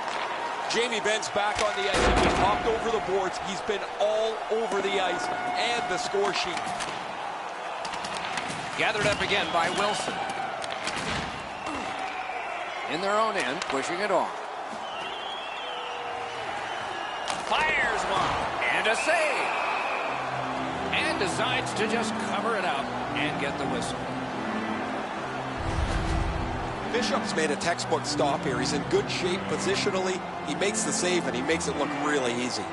Jamie Benn's back on the ice. He hopped over the boards. He's been all over the ice and the score sheet. Gathered up again by Wilson. In their own end, pushing it on. Fires one. And a save. And decides to just cover it up and get the whistle. Bishop's made a textbook stop here. He's in good shape positionally. He makes the save, and he makes it look really easy.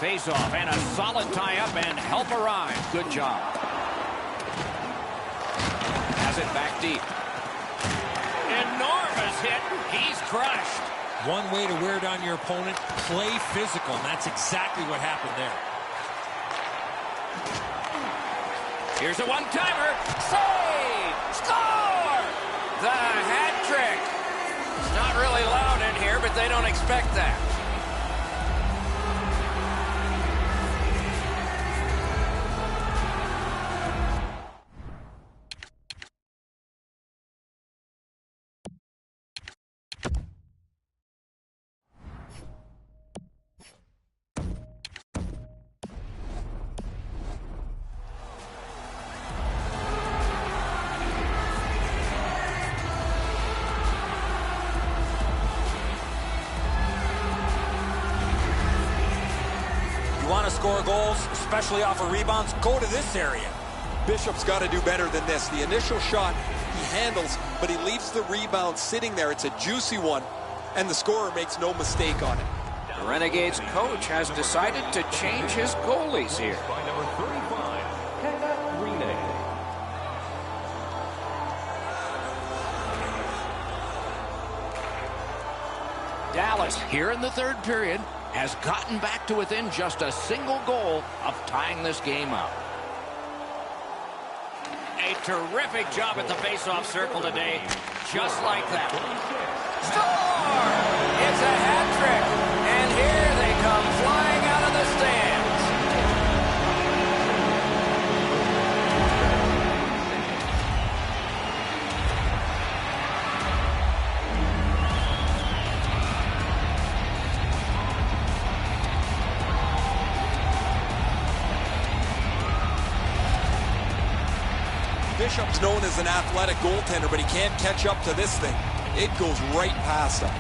Face-off and a solid tie-up and help arrive. Good job. Has it back deep. Enormous hit. He's crushed. One way to wear down your opponent, play physical, and that's exactly what happened there. Here's a one-timer. Save! Score! The hat trick. It's not really loud in here, but they don't expect that. Want to score goals, especially off of rebounds, go to this area. Bishop's got to do better than this. The initial shot he handles, but he leaves the rebound sitting there. It's a juicy one, and the scorer makes no mistake on it. The Renegades coach has decided to change his goalies here. By number 35, Renegades. Dallas, here in the third period, has gotten back to within just a single goal of tying this game up. A terrific job at the face-off circle today, just like that. Score! It's a hat trick, and here they come flying out of the stands. Bishop's known as an athletic goaltender, but he can't catch up to this thing. It goes right past him.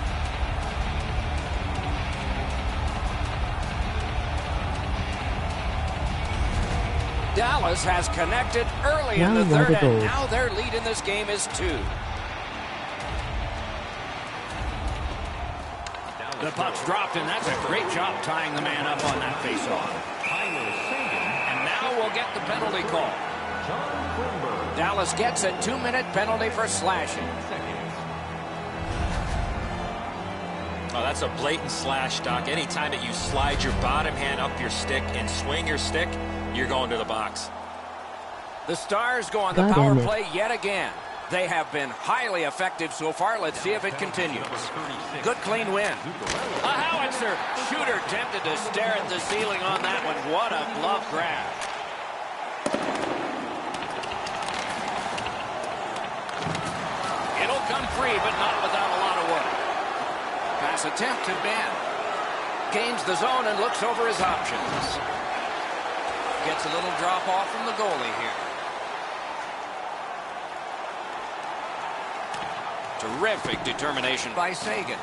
Dallas has connected early in the third, and now their lead in this game is 2. The puck's dropped, and that's a great job tying the man up on that faceoff. And now we'll get the penalty call. Dallas gets a 2-minute penalty for slashing. Oh, that's a blatant slash, Doc. Anytime that you slide your bottom hand up your stick and swing your stick, you're going to the box. The Stars go on the power play yet again. They have been highly effective so far. Let's see if it continues. Good clean win. A howitzer. Shooter tempted to stare at the ceiling on that one. What a glove grab. but not without a lot of work. Pass attempt to Ben. Gains the zone and looks over his options. Gets a little drop off from the goalie here. Terrific determination by Sagan.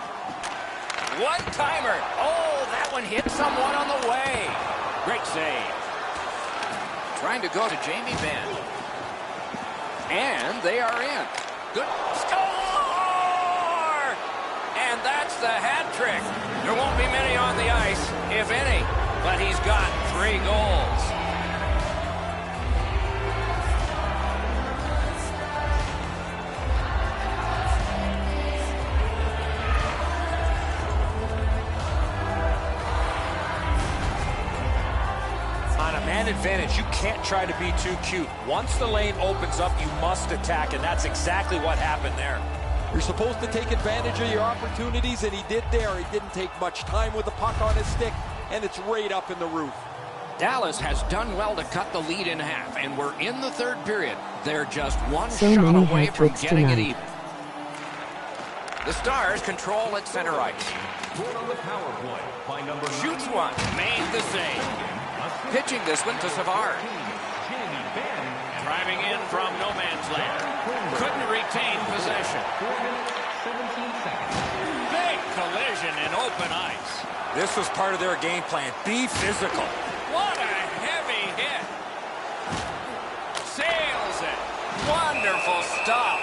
One-timer. Oh, that one hit someone on the way. Great save. Trying to go to Jamie Benn. And they are in. Good. Score! And that's the hat trick. There won't be many on the ice, if any, but he's got 3 goals. Advantage, you can't try to be too cute. Once the lane opens up, you must attack, and that's exactly what happened there. You're supposed to take advantage of your opportunities, and he did there. He didn't take much time with the puck on his stick, and it's right up in the roof. Dallas has done well to cut the lead in half, and we're in the 3rd period. They're just one So shot many away hat from tricks getting it tonight. even. The Stars control at center ice. Scored on the power play by number Shoots one, made the save. Pitching this one to Savard. Driving in from no man's land. Couldn't retain possession. 4 minutes, 17 seconds. Big collision in open ice. This was part of their game plan. Be physical. What a heavy hit. Sails it. Wonderful stop.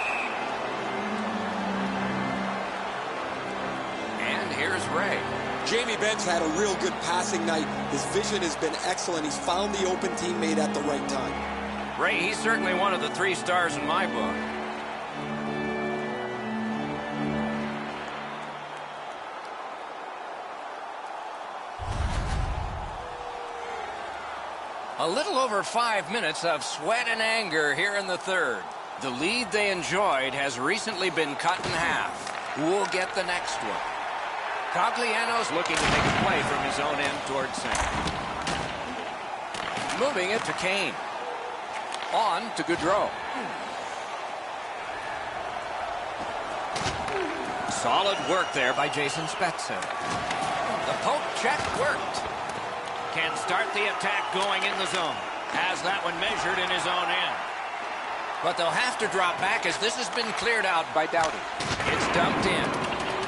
And here's Ray. Jamie Benn's had a real good passing night. His vision has been excellent. He's found the open teammate at the right time. Ray, he's certainly one of the 3 stars in my book. A little over 5 minutes of sweat and anger here in the 3rd. The lead they enjoyed has recently been cut in half. Who will get the next one? Cogliano's looking to make a play from his own end towards center. Moving it to Kane. On to Gaudreau. Solid work there by Jason Spezza. The poke check worked. Can start the attack going in the zone. Has that one measured in his own end. But they'll have to drop back as this has been cleared out by Doughty. It's dumped in.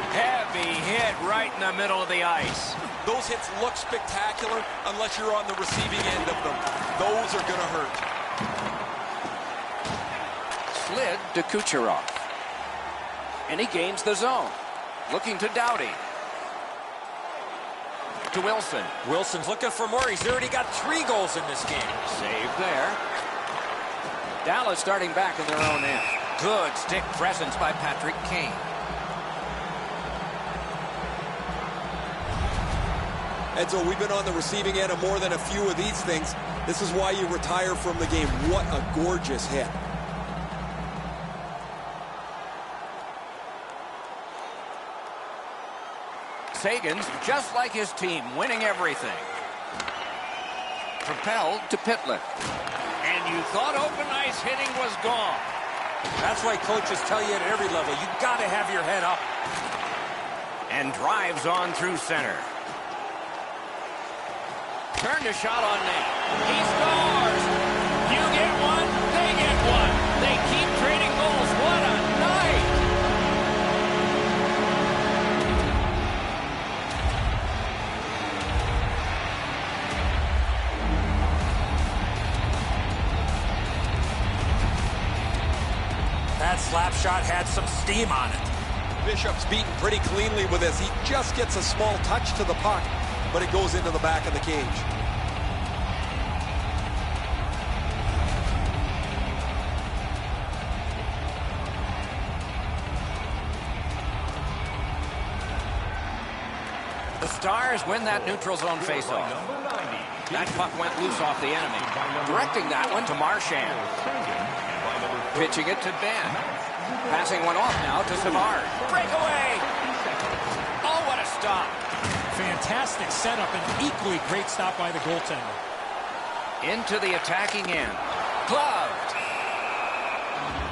Heavy hit right in the middle of the ice. Those hits look spectacular unless you're on the receiving end of them. Those are going to hurt. Slid to Kucherov. And he gains the zone. Looking to Doughty. To Wilson. Wilson's looking for more. He's already got 3 goals in this game. Save there. Dallas starting back in their own end. Good stick presence by Patrick Kane. Edzo, we've been on the receiving end of more than a few of these things. This is why you retire from the game. What a gorgeous hit. Sagan's just like his team, winning everything. Propelled to Pitlick. And you thought open ice hitting was gone. That's why coaches tell you at every level, you got to have your head up. And drives on through center. Turned a shot on net. He scores! You get one, they get one. They keep trading goals. What a night! That slap shot had some steam on it. Bishop's beaten pretty cleanly with this. He just gets a small touch to the puck, but it goes into the back of the cage. The Stars win that neutral zone faceoff. That puck went loose off the enemy. Directing that one to Marchand. Pitching it to Ben. Passing one off now to Savard. Breakaway! Oh, what a stop. Fantastic setup and equally great stop by the goaltender. Into the attacking end. Gloved.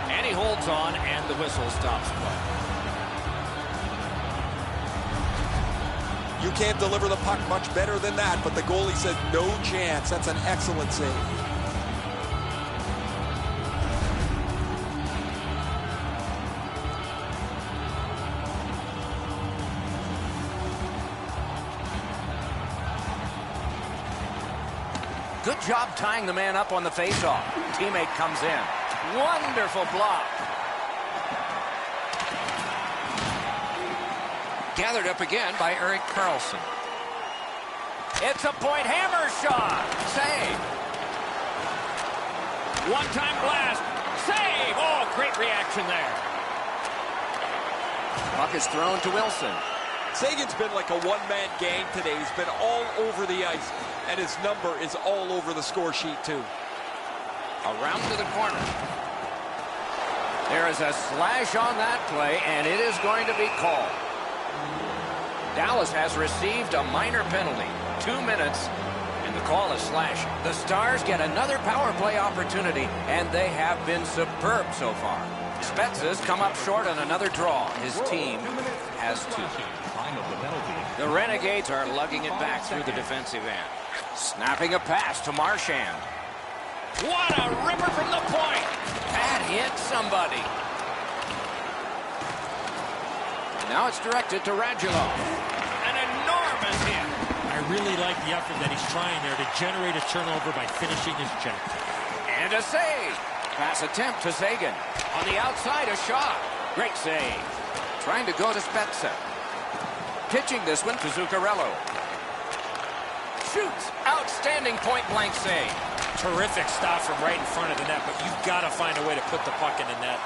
And he holds on, and the whistle stops play. You can't deliver the puck much better than that, but the goalie said no chance. That's an excellent save. Good job tying the man up on the faceoff. Teammate comes in. Wonderful block. Gathered up again by Erik Karlsson. It's a point hammer shot. Save. One-time blast. Save. Oh, great reaction there. Puck is thrown to Wilson. Sagan's been like a one-man gang today. He's been all over the ice, and his number is all over the score sheet, too. Around to the corner. There is a slash on that play, and it is going to be called. Dallas has received a minor penalty. 2 minutes, and the call is slashing. The Stars get another power play opportunity, and they have been superb so far. Spezza's come up short on another draw. His team has 2. The Renegades are lugging it back through the defensive end. Snapping a pass to Marchand. What a ripper from the point! That hit somebody. And now it's directed to Radulov. An enormous hit. I really like the effort that he's trying there to generate a turnover by finishing his check. And a save. Pass attempt to Sagan. On the outside, a shot. Great save. Trying to go to Spezza. Pitching this one to Zuccarello. Shoots. Outstanding point-blank save. Terrific stop from right in front of the net, but you've got to find a way to put the puck in the net.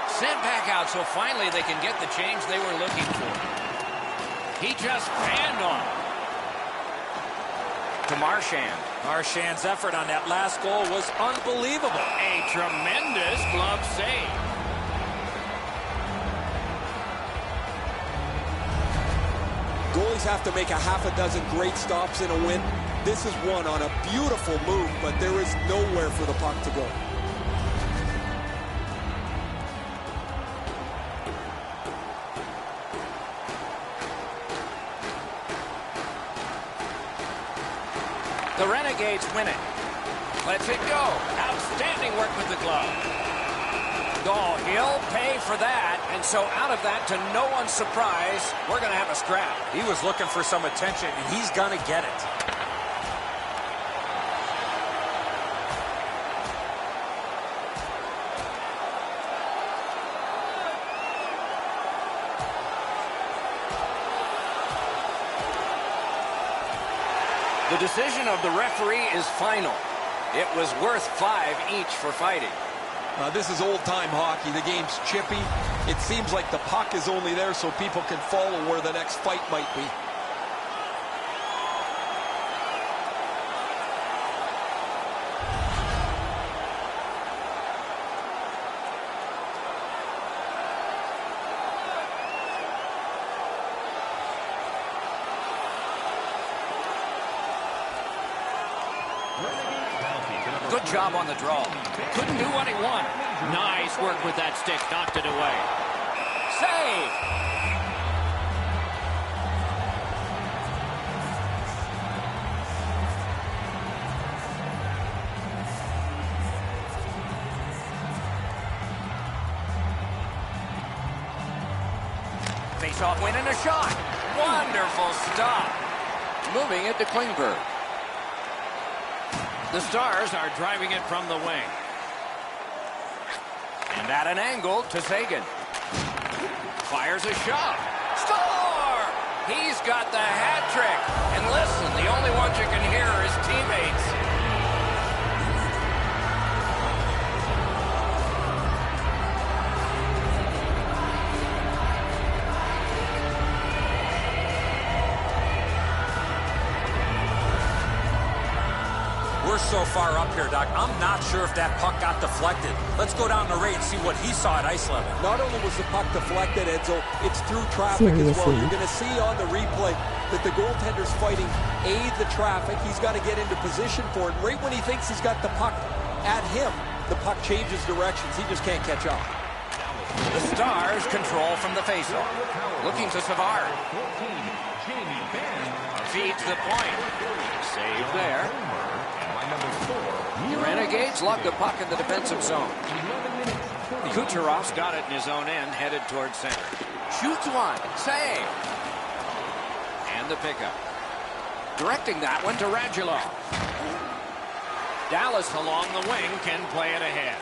Sent back out, so finally they can get the change they were looking for. He just panned on it. To Marchand. Marchand's effort on that last goal was unbelievable. A tremendous glove save. Goalies have to make a half a dozen great stops in a win. This is one on a beautiful move, but there is nowhere for the puck to go. The Renegades win it. Lets it go. Outstanding work with the glove. Oh, he'll pay for that. And so out of that, to no one's surprise, we're going to have a scrap. He was looking for some attention, and he's going to get it. The decision of the referee is final. It was worth 5 each for fighting. This is old-time hockey. The game's chippy. It seems like the puck is only there so people can follow where the next fight might be. Good job on the draw. Couldn't do what he wanted. Nice work with that stick. Knocked it away. Save! Face-off win and a shot. Wonderful stop. Moving it to Klingberg. The Stars are driving it from the wing. And at an angle to Sagan. Fires a shot. Score! He's got the hat trick. And listen, the only ones you can hear are his teammates. We're so far up here, Doc. I'm not sure if that puck got deflected. Let's go down the rate and see what he saw at ice level. Not only was the puck deflected, Edzo, it's through traffic as well. You're going to see on the replay that the goaltender's fighting the traffic. He's got to get into position for it. Right when he thinks he's got the puck at him, the puck changes directions. He just can't catch up. The Stars control from the faceoff. Looking to Savard. Feeds the point. Save there. The Renegades lug the puck in the defensive zone. Kucherov's got it in his own end, headed towards center. Shoots one. Save. And the pickup. Directing that one to Radulov. Dallas along the wing can play it ahead.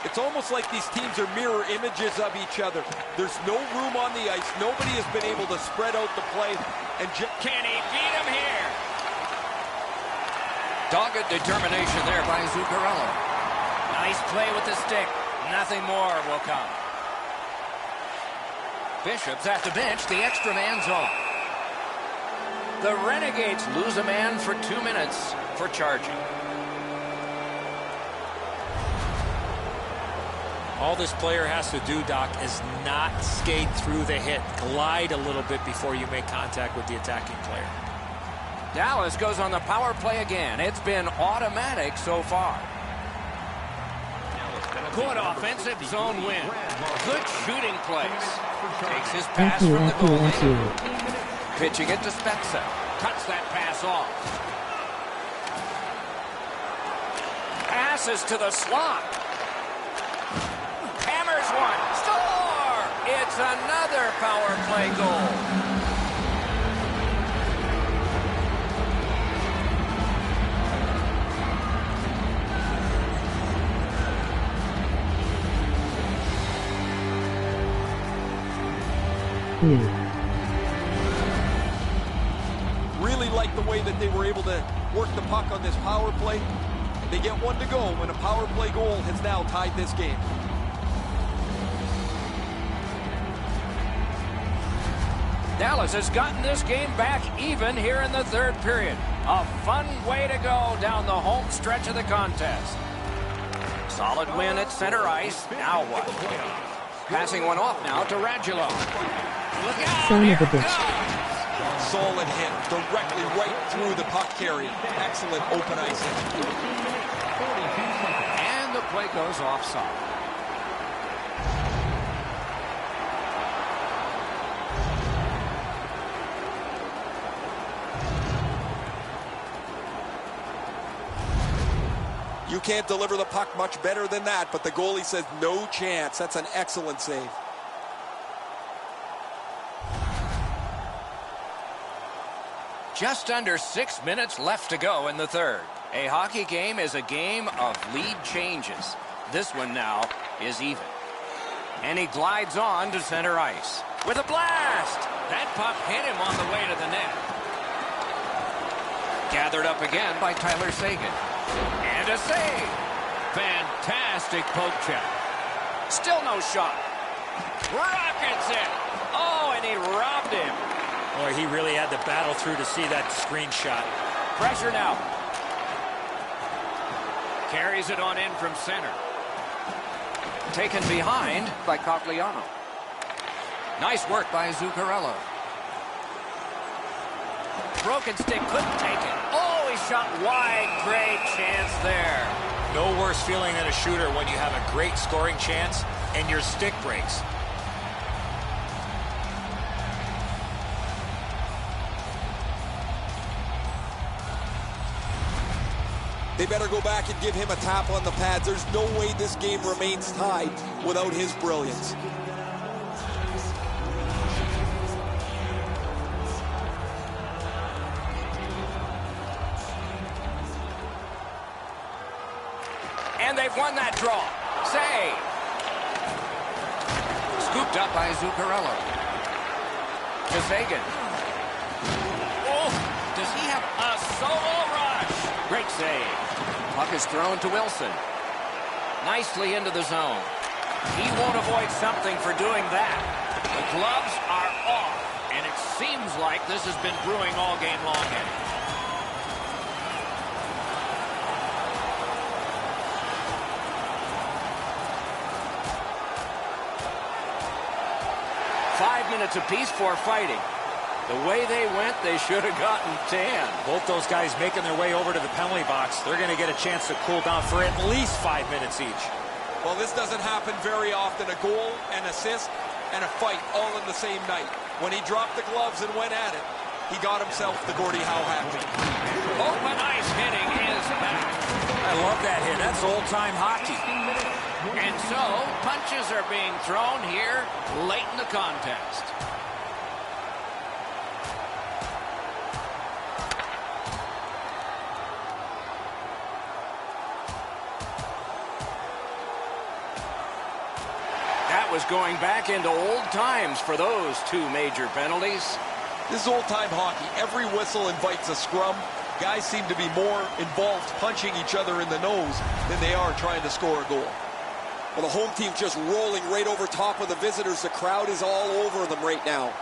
It's almost like these teams are mirror images of each other. There's no room on the ice. Nobody has been able to spread out the play. And can he beat him here? Dogged determination there by Zuccarello. Nice play with the stick. Nothing more will come. Bishop's at the bench. The extra man's on. The Renegades lose a man for 2 minutes for charging. All this player has to do, Doc, is not skate through the hit. Glide a little bit before you make contact with the attacking player. Dallas goes on the power play again. It's been automatic so far. Good offensive zone win. Good shooting place. Takes his pass from the goalie. Pitching it to Spezza. Cuts that pass off. Passes to the slot. Hammers one. Score! It's another power play goal. Really like the way that they were able to work the puck on this power play. They get one to go when a power play goal has now tied this game. Dallas has gotten this game back even here in the third period. A fun way to go down the home stretch of the contest. Solid win at center ice. Now what? Passing one off now to Radulov. Look out! Son of a bitch. Solid hit directly right through the puck carrier. Excellent open ice hit. And the play goes offside. You can't deliver the puck much better than that, but the goalie says no chance. That's an excellent save. Just under 6 minutes left to go in the third. A hockey game is a game of lead changes. This one now is even. And he glides on to center ice. With a blast! That puck hit him on the way to the net. Gathered up again by Tyler Seguin. And a save. Fantastic poke check. Still no shot. Rockets it. Oh, and he robbed him. Boy, he really had to battle through to see that screenshot. Pressure now. Carries it on in from center. Taken behind by Cogliano. Nice work by Zuccarello. Broken stick, couldn't take it. Oh, he shot wide. Great chance there. No worse feeling than a shooter when you have a great scoring chance and your stick breaks. They better go back and give him a tap on the pads. There's no way this game remains tied without his brilliance. And they've won that draw. Save. Scooped up by Zuccarello. To Seguin. Oh, does he have a solo rush? Great save. Puck is thrown to Wilson. Nicely into the zone. He won't avoid something for doing that. The gloves are off, and it seems like this has been brewing all game long. 5 minutes apiece for fighting. The way they went, they should have gotten 10. Both those guys making their way over to the penalty box. They're going to get a chance to cool down for at least 5 minutes each. Well, this doesn't happen very often. A goal, an assist, and a fight all in the same night. When he dropped the gloves and went at it, he got himself the Gordie Howe hat. Open ice hitting is back. I love that hit. That's old-time hockey. And so, punches are being thrown here late in the contest. That was going back into old times for those two major penalties. This is old-time hockey. Every whistle invites a scrum. Guys seem to be more involved punching each other in the nose than they are trying to score a goal. Well, the home team just rolling right over top of the visitors. The crowd is all over them right now.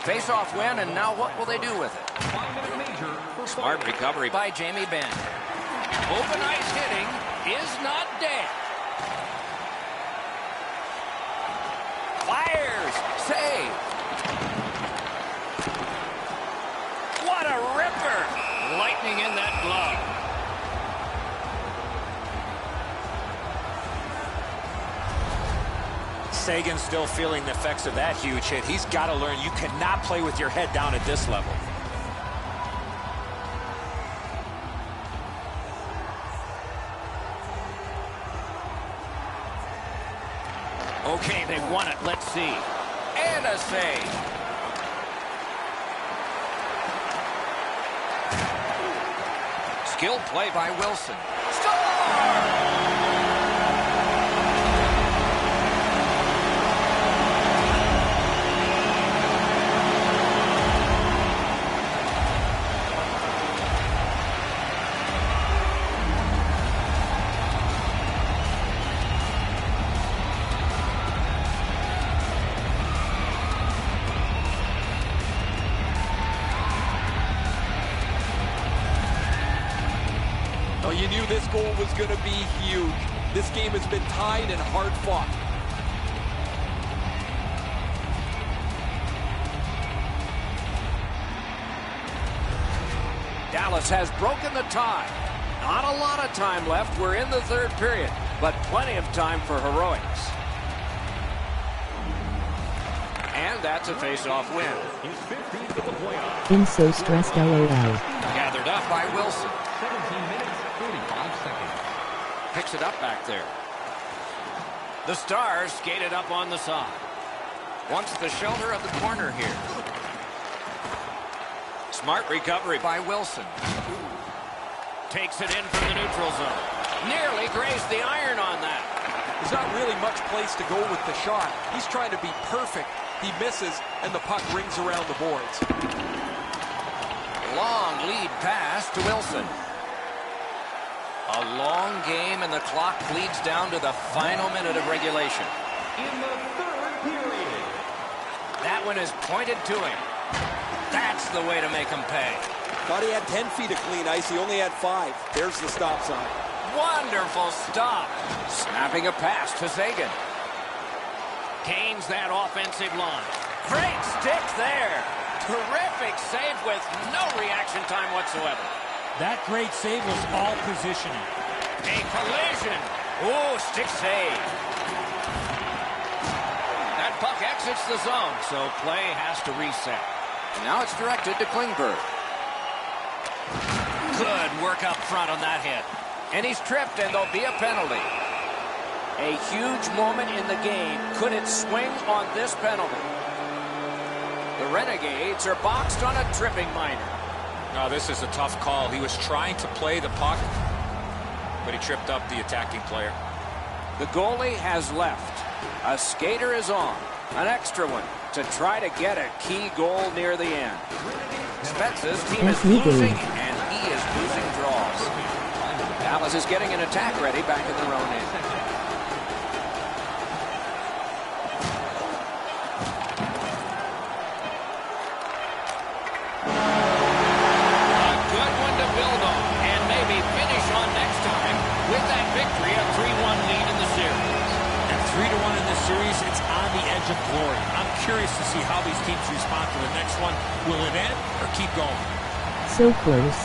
Face-off win, and now what will they do with it? Smart recovery by Jamie Benn. Open ice hitting is not dead. Fires. Save. What a ripper. Lightning in that glove. Sagan's still feeling the effects of that huge hit. He's got to learn you cannot play with your head down at this level. Okay, they won it. Let's see. And a save. Skilled play by Wilson. Score! You knew this goal was going to be huge. This game has been tied and hard fought. Dallas has broken the tie. Not a lot of time left. We're in the third period, but plenty of time for heroics. And that's a face-off win. Been so stressed LOL. Gathered up by Wilson. 17 minutes, 45 seconds. Picks it up back there. The Stars skated up on the side. Wants the shelter of the corner here. Smart recovery by Wilson. Takes it in from the neutral zone. Nearly grazed the iron on that. There's not really much place to go with the shot. He's trying to be perfect. He misses, and the puck rings around the boards. Long lead pass to Wilson. A long game, and the clock bleeds down to the final minute of regulation. In the third period. That one is pointed to him. That's the way to make him pay. Thought he had 10 feet of clean ice. He only had 5. There's the stop sign. Wonderful stop. Snapping a pass to Sagan. Gains that offensive line. Great stick there. Terrific save with no reaction time whatsoever. That great save was all positioning. A collision. Ooh, stick save. That puck exits the zone, so play has to reset. And now it's directed to Klingberg. Good work up front on that hit. And he's tripped, and there'll be a penalty. A huge moment in the game. Could it swing on this penalty? The Renegades are boxed on a tripping minor. No, this is a tough call. He was trying to play the puck, but he tripped up the attacking player. The goalie has left. A skater is on. An extra one to try to get a key goal near the end. Spence's team is losing, and he is losing draws. Dallas is getting an attack ready back in their own end. of glory. I'm curious to see how these teams respond to the next one. Will it end or keep going? So close.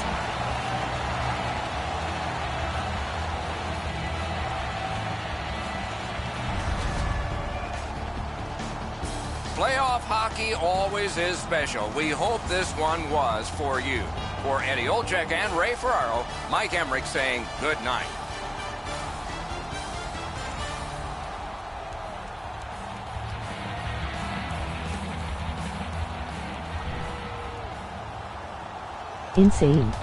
Playoff hockey always is special. We hope this one was for you. For Eddie Olczyk and Ray Ferraro, Mike Emmerich saying good night. Insane.